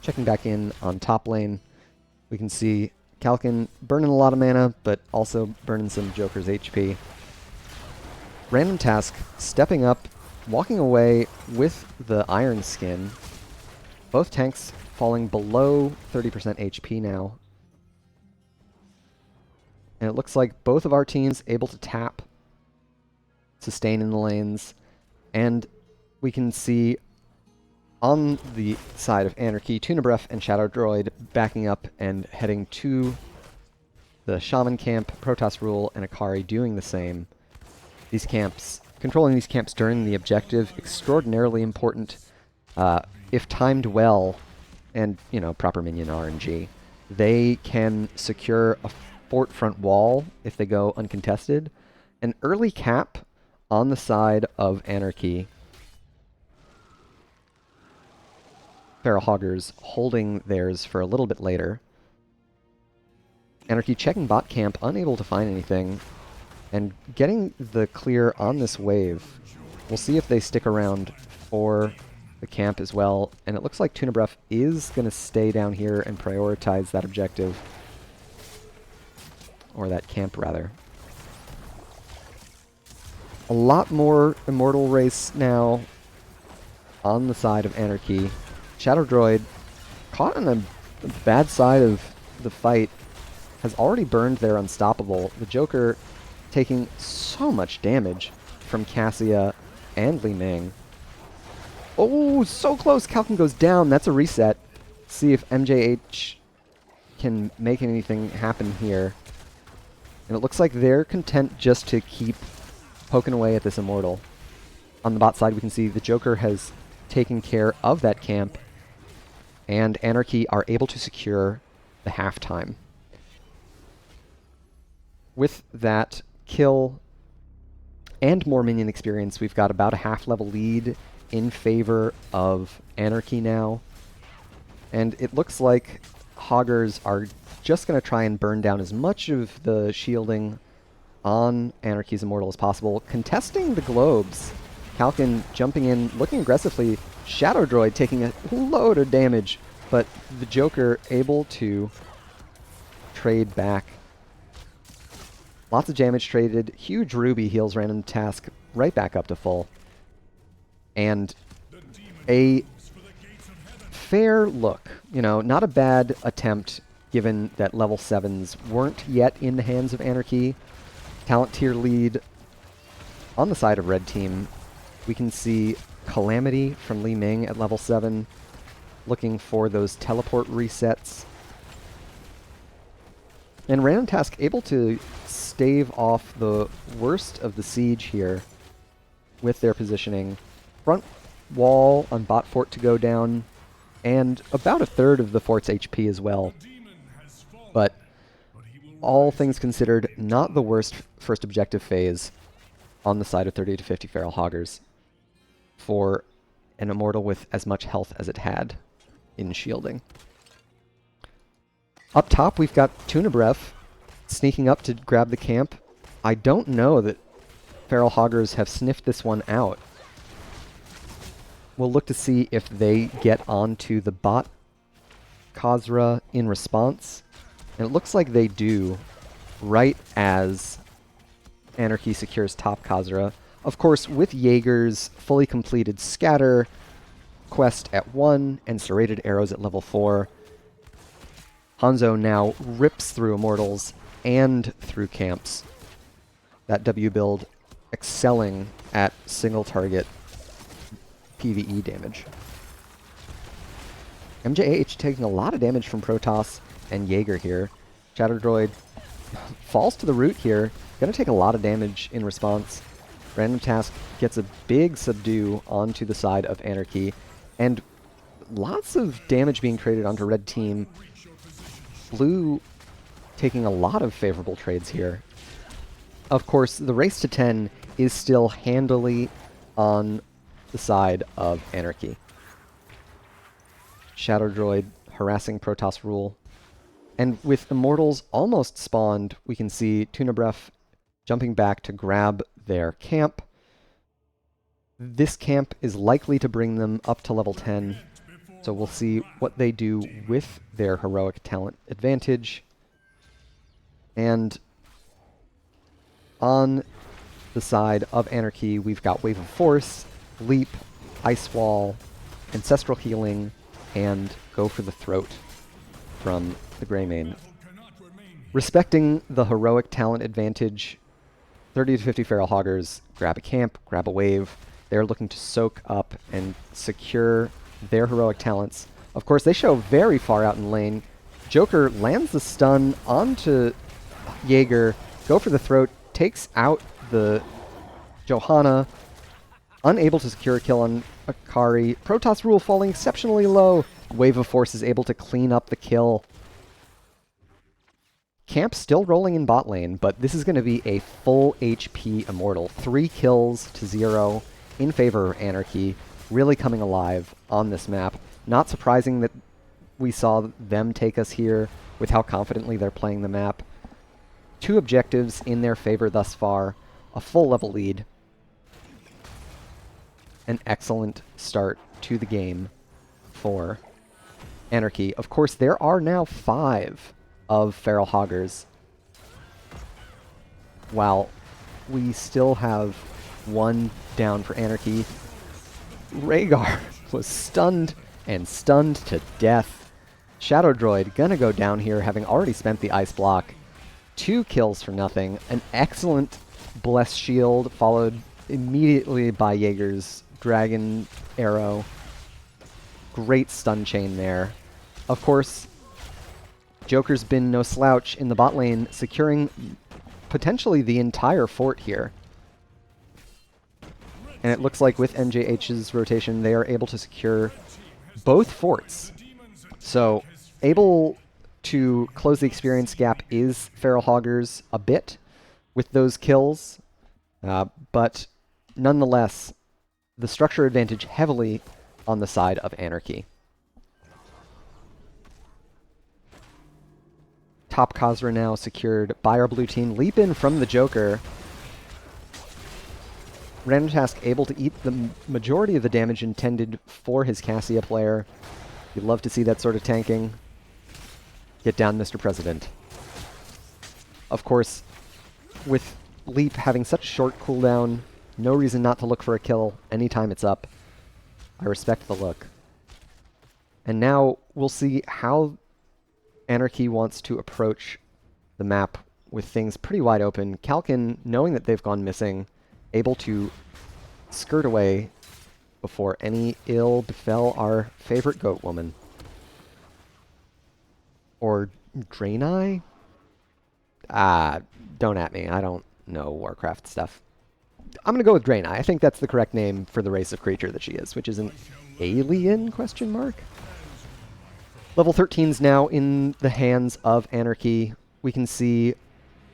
Checking back in on top lane, we can see Kalkin burning a lot of mana, but also burning some Joker's HP. Random Task stepping up, walking away with the Iron Skin. Both tanks falling below 30% HP now. And it looks like both of our teams able to tap, sustain in the lanes, and we can see on the side of AnarchY, Tunabref and Shadow Droid backing up and heading to the Shaman camp, Protoss Rule, and Akari doing the same. These camps, controlling these camps during the objective, extraordinarily important. If timed well, and, you know, proper minion RNG, they can secure a fort front wall if they go uncontested. An early cap on the side of AnarchY. Feral Hoggers holding theirs for a little bit later. AnarchY checking bot camp, unable to find anything, and getting the clear on this wave. We'll see if they stick around for the camp as well, and it looks like Tunabref is going to stay down here and prioritize that objective. Or that camp, rather. A lot more Immortal race now on the side of AnarchY. Shadow Droid caught on the bad side of the fight. has already burned their Unstoppable. The Joker taking so much damage from Cassia and Li Ming. Oh, so close! Calcan goes down. That's a reset. See if MJH can make anything happen here. And it looks like they're content just to keep poking away at this Immortal. On the bot side, we can see the Joker has taken care of that camp, and AnarchY are able to secure the halftime. With that kill and more minion experience, we've got about a half-level lead in favor of AnarchY now. And it looks like Hoggers are just going to try and burn down as much of the shielding on AnarchY's Immortal as possible, contesting the globes. Calcan jumping in, looking aggressively. Shadow Droid taking a load of damage, but the Joker able to trade back. Lots of damage traded. Huge Ruby heals random task right back up to full. And a fair look. You know, not a bad attempt given that level 7s weren't yet in the hands of AnarchY. Talent tier lead on the side of red team. We can see Calamity from Li Ming at level 7, looking for those teleport resets. And Random Task able to stave off the worst of the siege here with their positioning. Front wall on bot fort to go down, and about a third of the fort's HP as well. But all things considered, not the worst first objective phase on the side of 30 to 50 Feral Hoggers for an Immortal with as much health as it had in shielding. Up top, we've got Tunabreath sneaking up to grab the camp. I don't know that Feral Hoggers have sniffed this one out. We'll look to see if they get onto the bot Khazra in response. And it looks like they do, right as AnarchY secures top Khazra. Of course, with Jaeger's fully completed Scatter quest at 1 and Serrated Arrows at level 4, Hanzo now rips through Immortals and through camps. That W build excelling at single target PvE damage. MJH taking a lot of damage from Protoss and Jaeger here. Shadow Droid falls to the root here. Gonna take a lot of damage in response. Random Task gets a big subdue onto the side of AnarchY, and lots of damage being traded onto red team. Blue taking a lot of favorable trades here. Of course, the race to 10 is still handily on the side of AnarchY. Shadow Droid harassing Protoss rule. And with Immortals almost spawned, we can see Tunabreath jumping back to grab their camp. This camp is likely to bring them up to level 10, so we'll see what they do with their heroic talent advantage. And on the side of AnarchY, we've got Wave of Force, Leap, Ice Wall, Ancestral Healing, and Go for the Throat from the Greymane. Respecting the heroic talent advantage, 30 to 50 Feral Hoggers grab a camp, grab a wave. They're looking to soak up and secure their heroic talents. Of course, they show very far out in lane. Joker lands the stun onto Jaeger. Go for the Throat, takes out the Johanna. Unable to secure a kill on Akari. Protoss rule falling exceptionally low. Wave of Force is able to clean up the kill. Camp still rolling in bot lane, but this is going to be a full HP Immortal. 3 kills to 0 in favor of AnarchY, really coming alive on this map. Not surprising that we saw them take us here with how confidently they're playing the map. 2 objectives in their favor thus far, a full level lead. An excellent start to the game for AnarchY. Of course, there are now 5 of Feral Hoggers, while we still have 1 down for AnarchY. Rhaegar was stunned and stunned to death. Shadow Droid gonna go down here, having already spent the ice block. 2 kills for nothing. An excellent Blessed Shield, followed immediately by Jaeger's Dragon Arrow. Great stun chain there. Of course, Joker's been no slouch in the bot lane, securing potentially the entire fort here. And it looks like with NJH's rotation, they are able to secure both forts. So, able to close the experience gap is Feral Hoggers a bit with those kills, but nonetheless, the structure advantage heavily on the side of AnarchY. Top Khazra now secured by our blue team. Leap in from the Joker. Random Task able to eat the majority of the damage intended for his Cassia player. You'd love to see that sort of tanking. Get down, Mr. President. Of course, with Leap having such short cooldown, no reason not to look for a kill anytime it's up. I respect the look. And now we'll see how AnarchY wants to approach the map with things pretty wide open. Kalkin, knowing that they've gone missing, able to skirt away before any ill befell our favorite goat woman. Or Draenei? Don't at me. I don't know Warcraft stuff. I'm going to go with Draenei. I think that's the correct name for the race of creature that she is, which is an alien, question mark? Level 13's now in the hands of AnarchY. We can see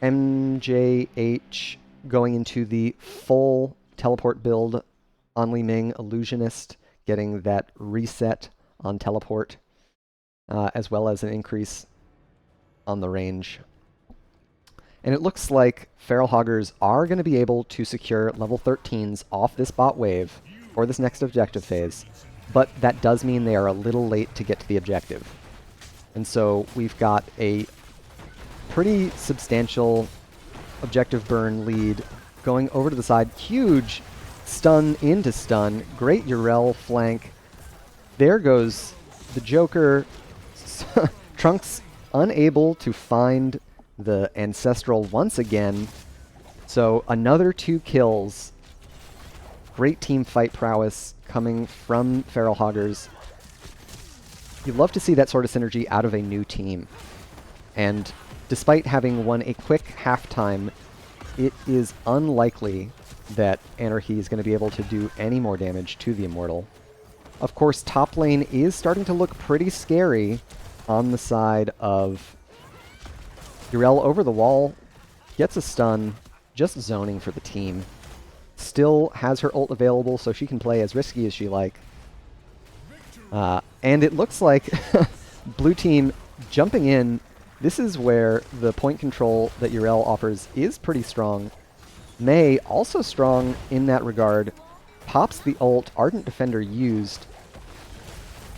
MJH going into the full teleport build on Li Ming, Illusionist, getting that reset on teleport, as well as an increase on the range. And it looks like Feral Hoggers are going to be able to secure level 13s off this bot wave for this next objective phase, but that does mean they are a little late to get to the objective. And so we've got a pretty substantial objective burn lead going over to the side. Huge stun into stun. Great Yrel flank. There goes the Joker. Trunks unable to find the Ancestral once again. So another 2 kills. Great team fight prowess coming from Feral Hoggers. You'd love to see that sort of synergy out of a new team. And despite having won a quick halftime, it is unlikely that AnarchY is going to be able to do any more damage to the Immortal. Of course, top lane is starting to look pretty scary on the side of Yrel over the wall, gets a stun, just zoning for the team. Still has her ult available, so she can play as risky as she like. And it looks like blue team jumping in. This is where the point control that Yrel offers is pretty strong. Mei, also strong in that regard, pops the ult Ardent Defender used.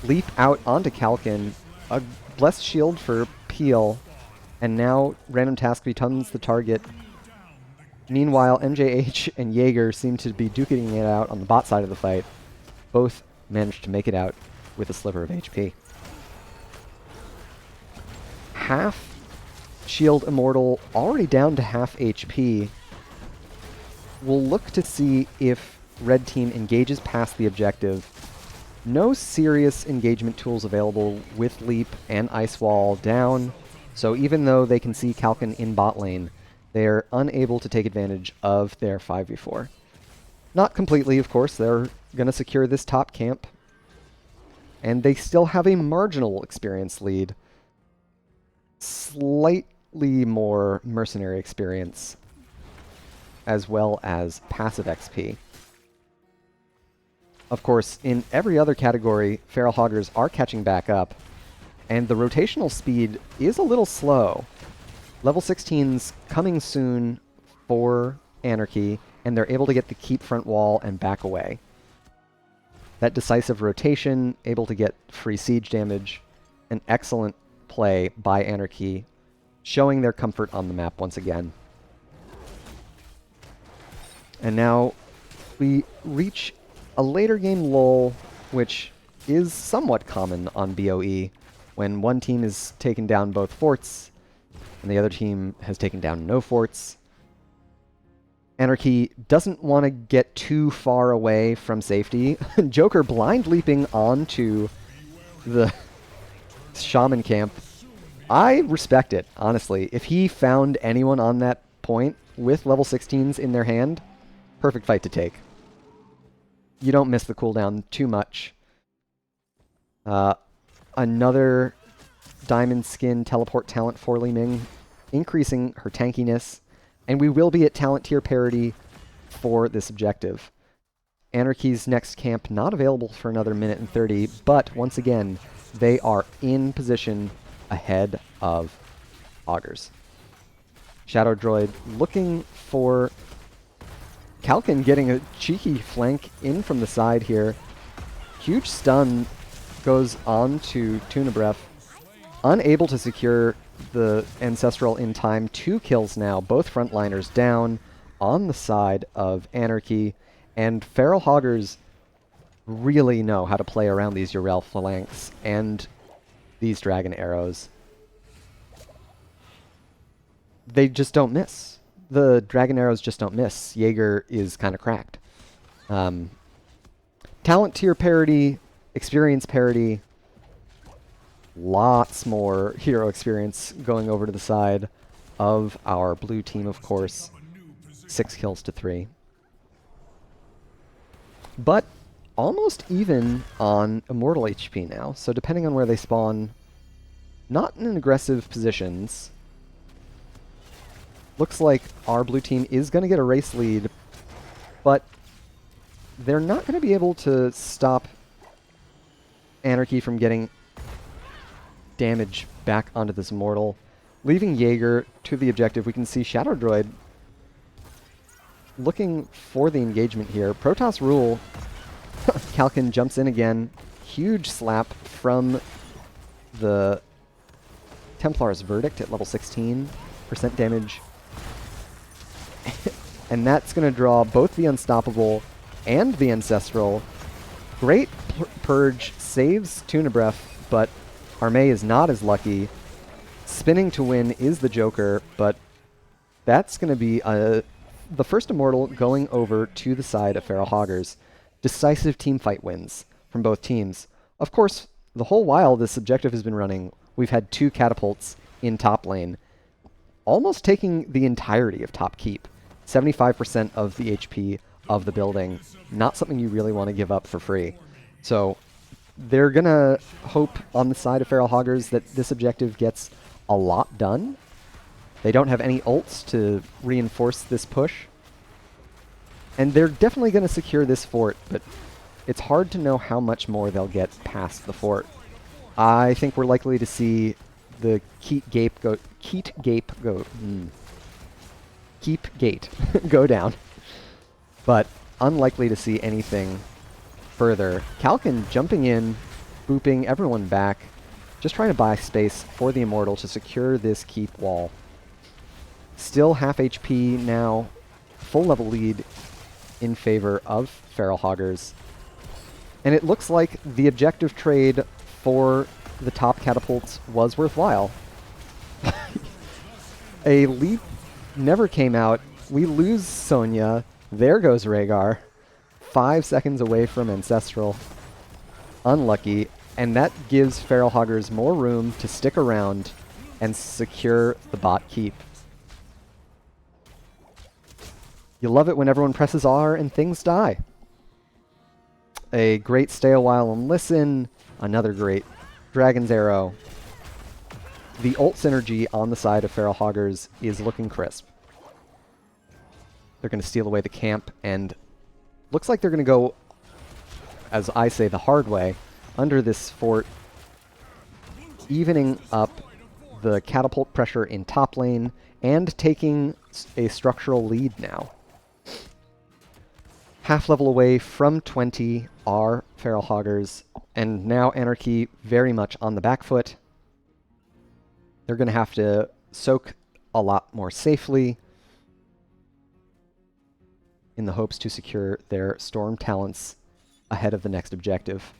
Leap out onto Kalkin. A Blessed Shield for Peel. And now Random Task becomes the target. Meanwhile, MJH and Jaeger seem to be duking it out on the bot side of the fight. Both managed to make it out with a sliver of HP. Half Shield Immortal already down to half HP. We'll look to see if Red Team engages past the objective. No serious engagement tools available with Leap and Ice Wall down, so even though they can see Kalkin in bot lane, they're unable to take advantage of their 5v4. Not completely, of course. They're going to secure this top camp, and they still have a marginal experience lead. Slightly more mercenary experience, as well as passive XP. Of course, in every other category, Feral Hoggers are catching back up, and the rotational speed is a little slow. Level 16's coming soon for AnarchY, and they're able to get the keep front wall and back away. That decisive rotation, able to get free siege damage, an excellent play by AnarchY, showing their comfort on the map once again. And now we reach a later game lull, which is somewhat common on BOE, when one team is taken down both forts and the other team has taken down no forts. AnarchY doesn't want to get too far away from safety. Joker blind leaping onto the shaman camp. I respect it, honestly. If he found anyone on that point with level 16s in their hand, perfect fight to take. You don't miss the cooldown too much. Another diamond skin teleport talent for Li Ming, increasing her tankiness, and we will be at talent tier parity for this objective. AnarchY's next camp not available for another minute and 30, but once again, they are in position ahead of Hoggers. Shadow Droid looking for Kalkin, getting a cheeky flank in from the side here. Huge stun goes on to Tuna Breath. Unable to secure the Ancestral in time. 2 kills now, both frontliners down on the side of AnarchY. And Feral Hoggers really know how to play around these Yrel flanks and these dragon arrows. They just don't miss. The dragon arrows just don't miss. Jaeger is kind of cracked. Talent tier parity, experience parity, lots more hero experience going over to the side of our blue team, of course. 6 kills to 3. But almost even on Immortal HP now, so depending on where they spawn, not in aggressive positions. Looks like our blue team is going to get a race lead, but they're not going to be able to stop AnarchY from getting damage back onto this Immortal. Leaving Jaeger to the objective, we can see Shadow Droid looking for the engagement here. Protoss rule. Kalkin jumps in again. Huge slap from the Templar's Verdict at level 16. Percent damage. And that's going to draw both the Unstoppable and the Ancestral. Great Purge saves Tuna Breath, but Armée is not as lucky. Spinning to win is the Joker, but that's going to be the first Immortal going over to the side of Feral Hoggers. Decisive teamfight wins from both teams. Of course, the whole while this objective has been running, we've had 2 catapults in top lane, almost taking the entirety of top keep. 75% of the HP of the building. Not something you really want to give up for free. So they're going to hope on the side of Feral Hoggers that this objective gets a lot done. They don't have any ults to reinforce this push. And they're definitely going to secure this fort, but it's hard to know how much more they'll get past the fort. I think we're likely to see the Keep Gate go down, but unlikely to see anything further. Kalkin jumping in, booping everyone back, just trying to buy space for the Immortal to secure this keep wall. Still half HP now, full level lead in favor of Feral Hoggers. And it looks like the objective trade for the top catapults was worthwhile. A leap never came out. We lose Sonya. There goes Rhaegar. 5 seconds away from Ancestral. Unlucky. And that gives Feral Hoggers more room to stick around and secure the bot keep. You love it when everyone presses R and things die. A great stay a while and listen. Another great Dragon's Arrow. The ult synergy on the side of Feral Hoggers is looking crisp. They're going to steal away the camp, and looks like they're going to go, as I say, the hard way, under this fort, evening up the catapult pressure in top lane, and taking a structural lead now. Half level away from 20 are Feral Hoggers, and now AnarchY very much on the back foot. They're going to have to soak a lot more safely in the hopes to secure their Storm talents ahead of the next objective.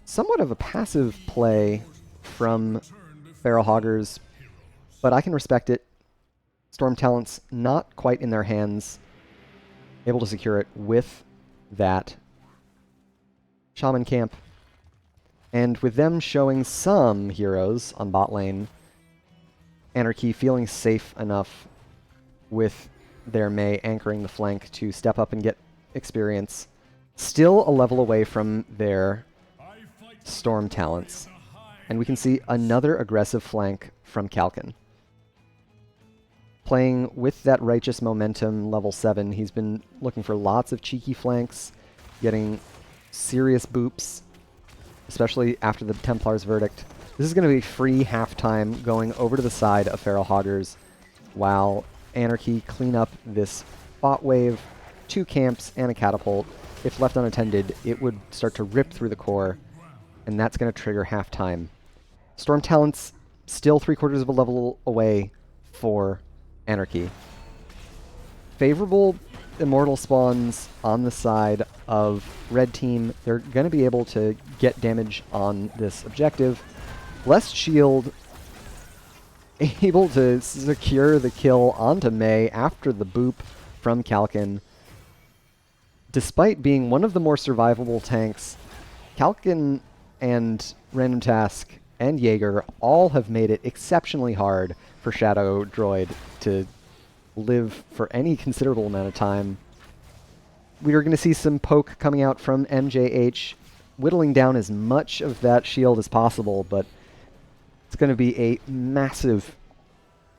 somewhat of a passive play from Feral Hoggers, but I can respect it. Storm Talent's not quite in their hands, able to secure it with that Shaman Camp. And with them showing some heroes on bot lane, AnarchY feeling safe enough with their Mei anchoring the flank to step up and get experience. Still a level away from their Storm Talents. And we can see another aggressive flank from Kalkin. Playing with that Righteous Momentum level 7, he's been looking for lots of cheeky flanks, getting serious boops, especially after the Templar's Verdict. This is going to be free halftime going over to the side of Feral Hoggers while AnarchY clean up this bot wave, 2 camps, and a catapult. If left unattended, it would start to rip through the core, and that's going to trigger halftime. Storm Talent's still 3/4 of a level away for AnarchY. Favorable Immortal spawns on the side of Red Team. They're going to be able to get damage on this objective. Blessed Shield able to secure the kill onto Mei after the boop from Kalkin. Despite being one of the more survivable tanks, Kalkin and Random Task and Jaeger all have made it exceptionally hard for Shadow Droid to live for any considerable amount of time. We are going to see some poke coming out from MJH, whittling down as much of that shield as possible, but it's going to be a massive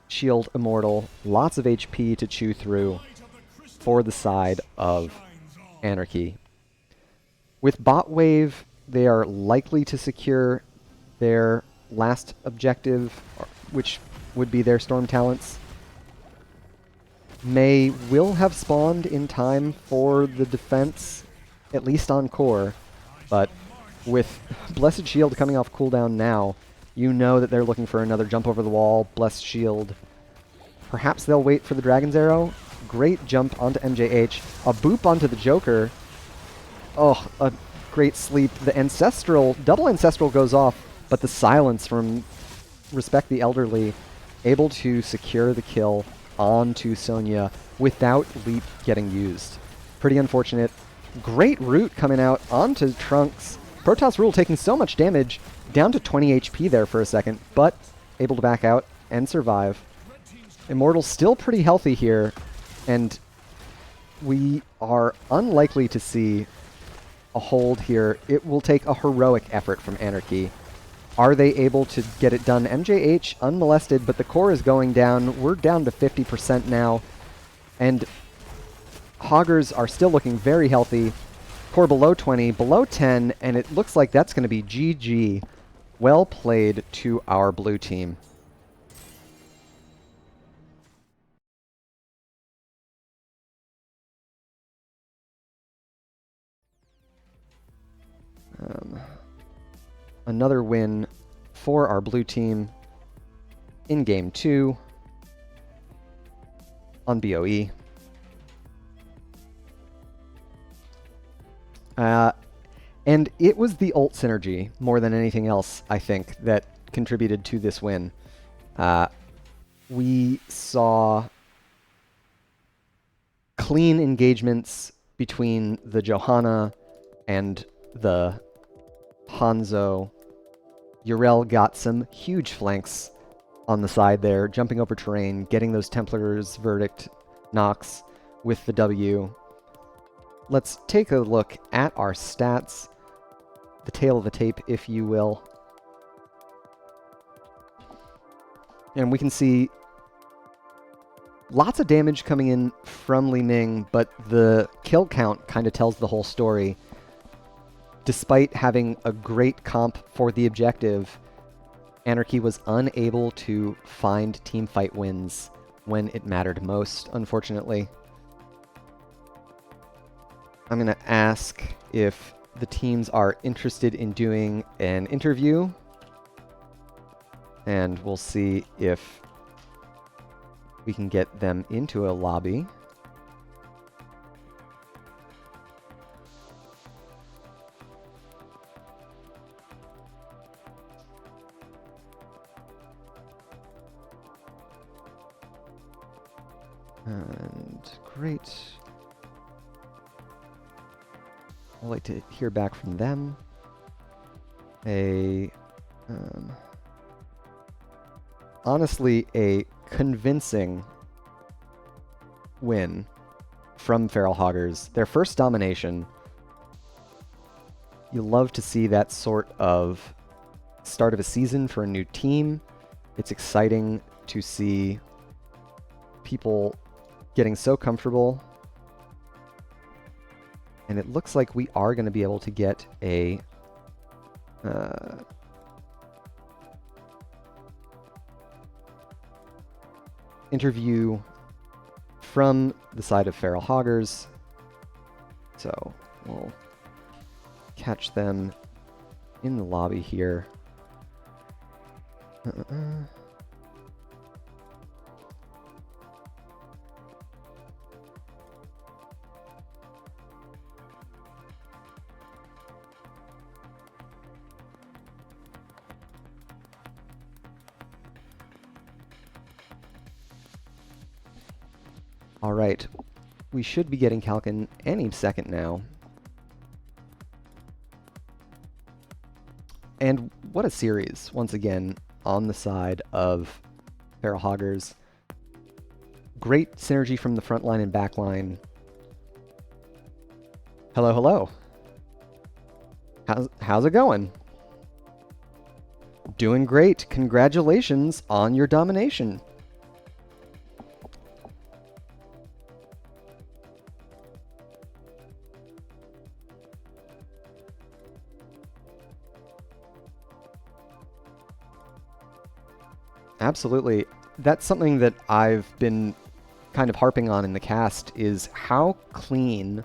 shield immortal, lots of HP to chew through for the side of AnarchY. With bot wave, they are likely to secure their last objective, which would be their Storm Talents. Mei will have spawned in time for the defense, at least on core, but with Blessed Shield coming off cooldown now, you know that they're looking for another jump over the wall, Blessed Shield. Perhaps they'll wait for the Dragon's Arrow. Great jump onto MJH. A boop onto the Joker. Oh, a great sleep. The Ancestral, double Ancestral goes off, but the silence from Respect the Elderly, able to secure the kill onto Sonya without Leap getting used. Pretty unfortunate. Great root coming out onto Trunks. Protoss Rule taking so much damage, down to 20 HP there for a second, but able to back out and survive. Immortal's still pretty healthy here, and we are unlikely to see a hold here. It will take a heroic effort from AnarchY. Are they able to get it done? MJH unmolested, but the core is going down. We're down to 50% now, and Hoggers are still looking very healthy. Core below 20, below 10, and it looks like that's going to be GG. Well played to our blue team. Another win for our blue team in Game 2 on BOE. And it was the ult synergy more than anything else, I think, that contributed to this win. We saw clean engagements between the Johanna and the Hanzo. Yrel got some huge flanks on the side there, jumping over terrain, getting those Templar's Verdict knocks with the W. Let's take a look at our stats, the tail of the tape, if you will. And we can see lots of damage coming in from Li Ming, but the kill count kind of tells the whole story. Despite having a great comp for the objective, AnarchY was unable to find teamfight wins when it mattered most, unfortunately. I'm going to ask if the teams are interested in doing an interview, and we'll see if we can get them into a lobby. And great. I'd like to hear back from them. Honestly, a convincing win from Feral Hoggers. Their first domination. You love to see that sort of start of a season for a new team. It's exciting to see people getting so comfortable. And it looks like we are going to be able to get a interview from the side of Feral Hoggers. So we'll catch them in the lobby here. All right, we should be getting Kalkin any second now. And what a series, once again, on the side of Feral Hoggers. Great synergy from the front line and back line. Hello, hello. How's it going? Doing great. Congratulations on your domination. Absolutely. That's something that I've been kind of harping on in the cast, is how clean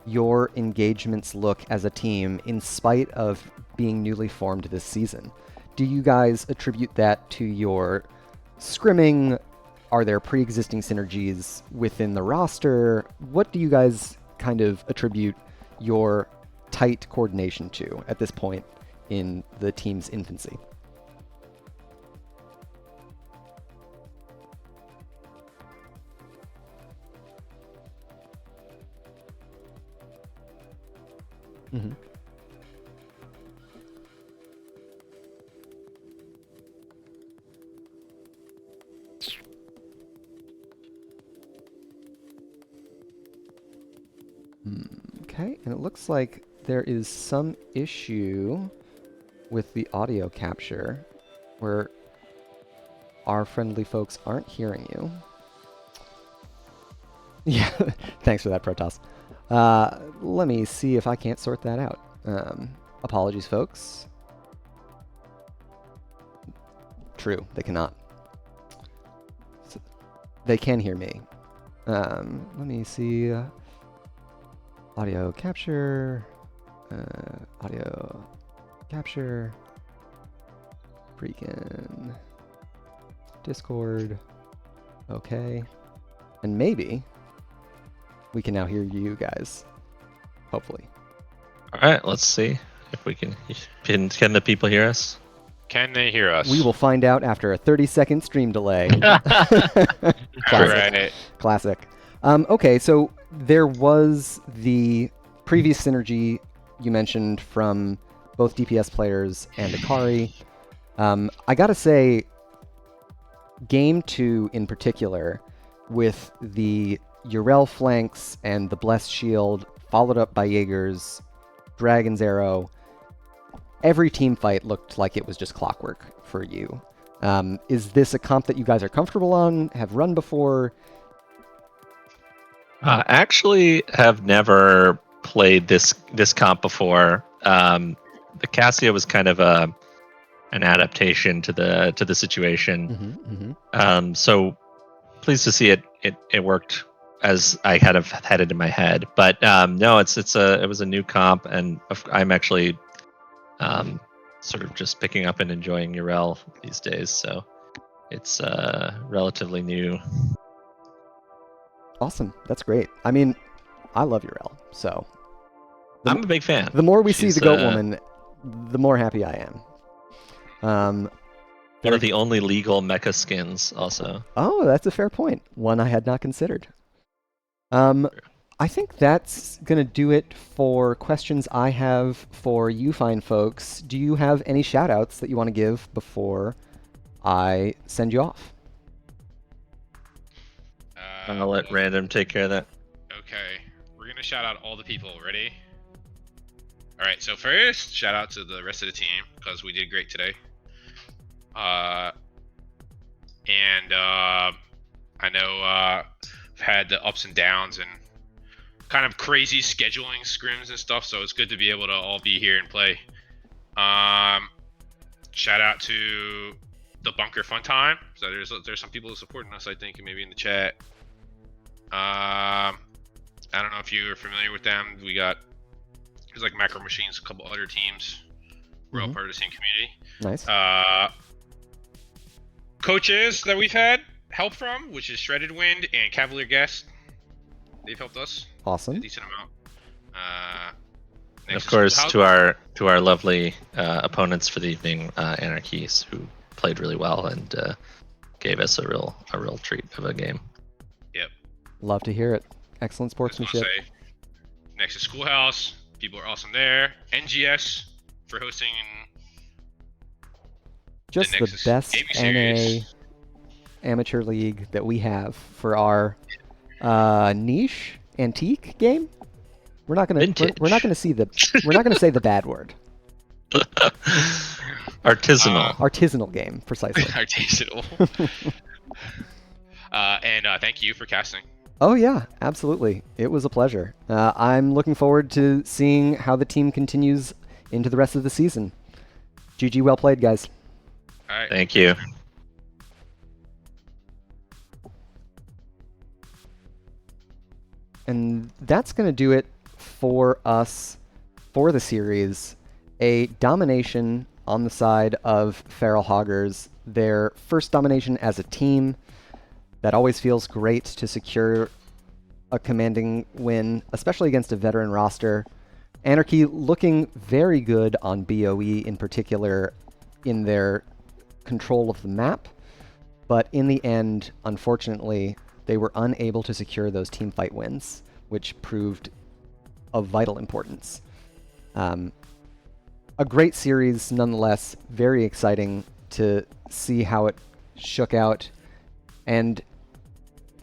your engagements look as a team in spite of being newly formed this season. Do you guys attribute that to your scrimming? Are there pre-existing synergies within the roster? What do you guys kind of attribute your tight coordination to at this point in the team's infancy? Mm-hmm. Okay, and it looks like there is some issue with the audio capture where our friendly folks aren't hearing you. Yeah, thanks for that, Protoss. Let me see if I can't sort that out. Apologies, folks. True, they cannot. So they can hear me. Let me see. Audio capture. Audio capture. Freaking Discord. Okay. And maybe we can now hear you guys. Hopefully. All right, let's see if we can. Can the people hear us? Can they hear us? We will find out after a 30-second stream delay. Classic. Right. Classic. Okay, so there was the previous synergy you mentioned from both DPS players and Akari. I gotta say, Game 2 in particular, with the Yrel flanks and the Blessed Shield, followed up by Jaeger's Dragon's Arrow, every team fight looked like it was just clockwork for you. Is this a comp that you guys are comfortable on, have run before? Actually, have never played this comp before. The Cassia was kind of an adaptation to the situation. So pleased to see it worked as I had had it in my head. But no, it was a new comp, and I'm actually sort of just picking up and enjoying Yrel these days. So it's relatively new. Awesome. That's great. I mean, I love Yrel, so... I'm a big fan. The more we see the Goat Woman, the more happy I am. One of the only legal mecha skins, also. Oh, that's a fair point. One I had not considered. I think that's going to do it for questions I have for you fine folks. Do you have any shout-outs that you want to give before I send you off? I'll let Random take care of that. Okay. We're going to shout out all the people. Ready? All right. So first, shout out to the rest of the team because we did great today. I know I've had the ups and downs and kind of crazy scheduling scrims and stuff, so it's good to be able to all be here and play. Shout out to the Bunker Fun Time. So there's some people supporting us, I think, maybe in the chat. I don't know if you are familiar with them. There's like Macro Machines, a couple other teams. We're all part of the same community. Nice. Coaches that we've had help from, which is Shredded Wind and Cavalier Guest. They've helped us Awesome. a decent amount. And of course, to our lovely opponents for the evening, AnarchY, who played really well and gave us a real treat of a game. Yep. Love to hear it. Excellent sportsmanship. Nexus Schoolhouse, people are awesome there. NGS for hosting just the best NA amateur league that we have for our niche antique game. We're not gonna say the bad word. Artisanal game, precisely. Artisanal. And thank you for casting. Oh yeah, absolutely. It was a pleasure. I'm looking forward to seeing how the team continues into the rest of the season. GG, well played, guys. All right. Thank you. And that's going to do it for us for the series. A domination on the side of Feral Hoggers. Their first domination as a team. That always feels great to secure a commanding win, especially against a veteran roster. AnarchY looking very good on BOE in particular in their control of the map. But in the end, unfortunately, they were unable to secure those teamfight wins, which proved of vital importance. A great series nonetheless, very exciting to see how it shook out and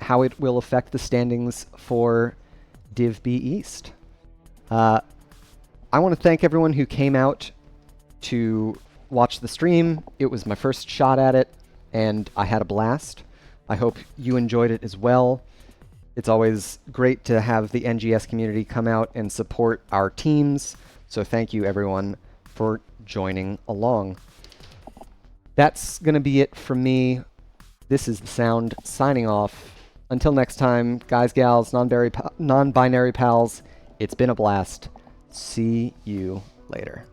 how it will affect the standings for Div B East. I want to thank everyone who came out to watch the stream. It was my first shot at it, and I had a blast. I hope you enjoyed it as well. It's always great to have the NGS community come out and support our teams, so thank you everyone for joining along. That's going to be it from me. This is The Sound signing off. Until next time, guys, gals, non-binary pals, it's been a blast. See you later.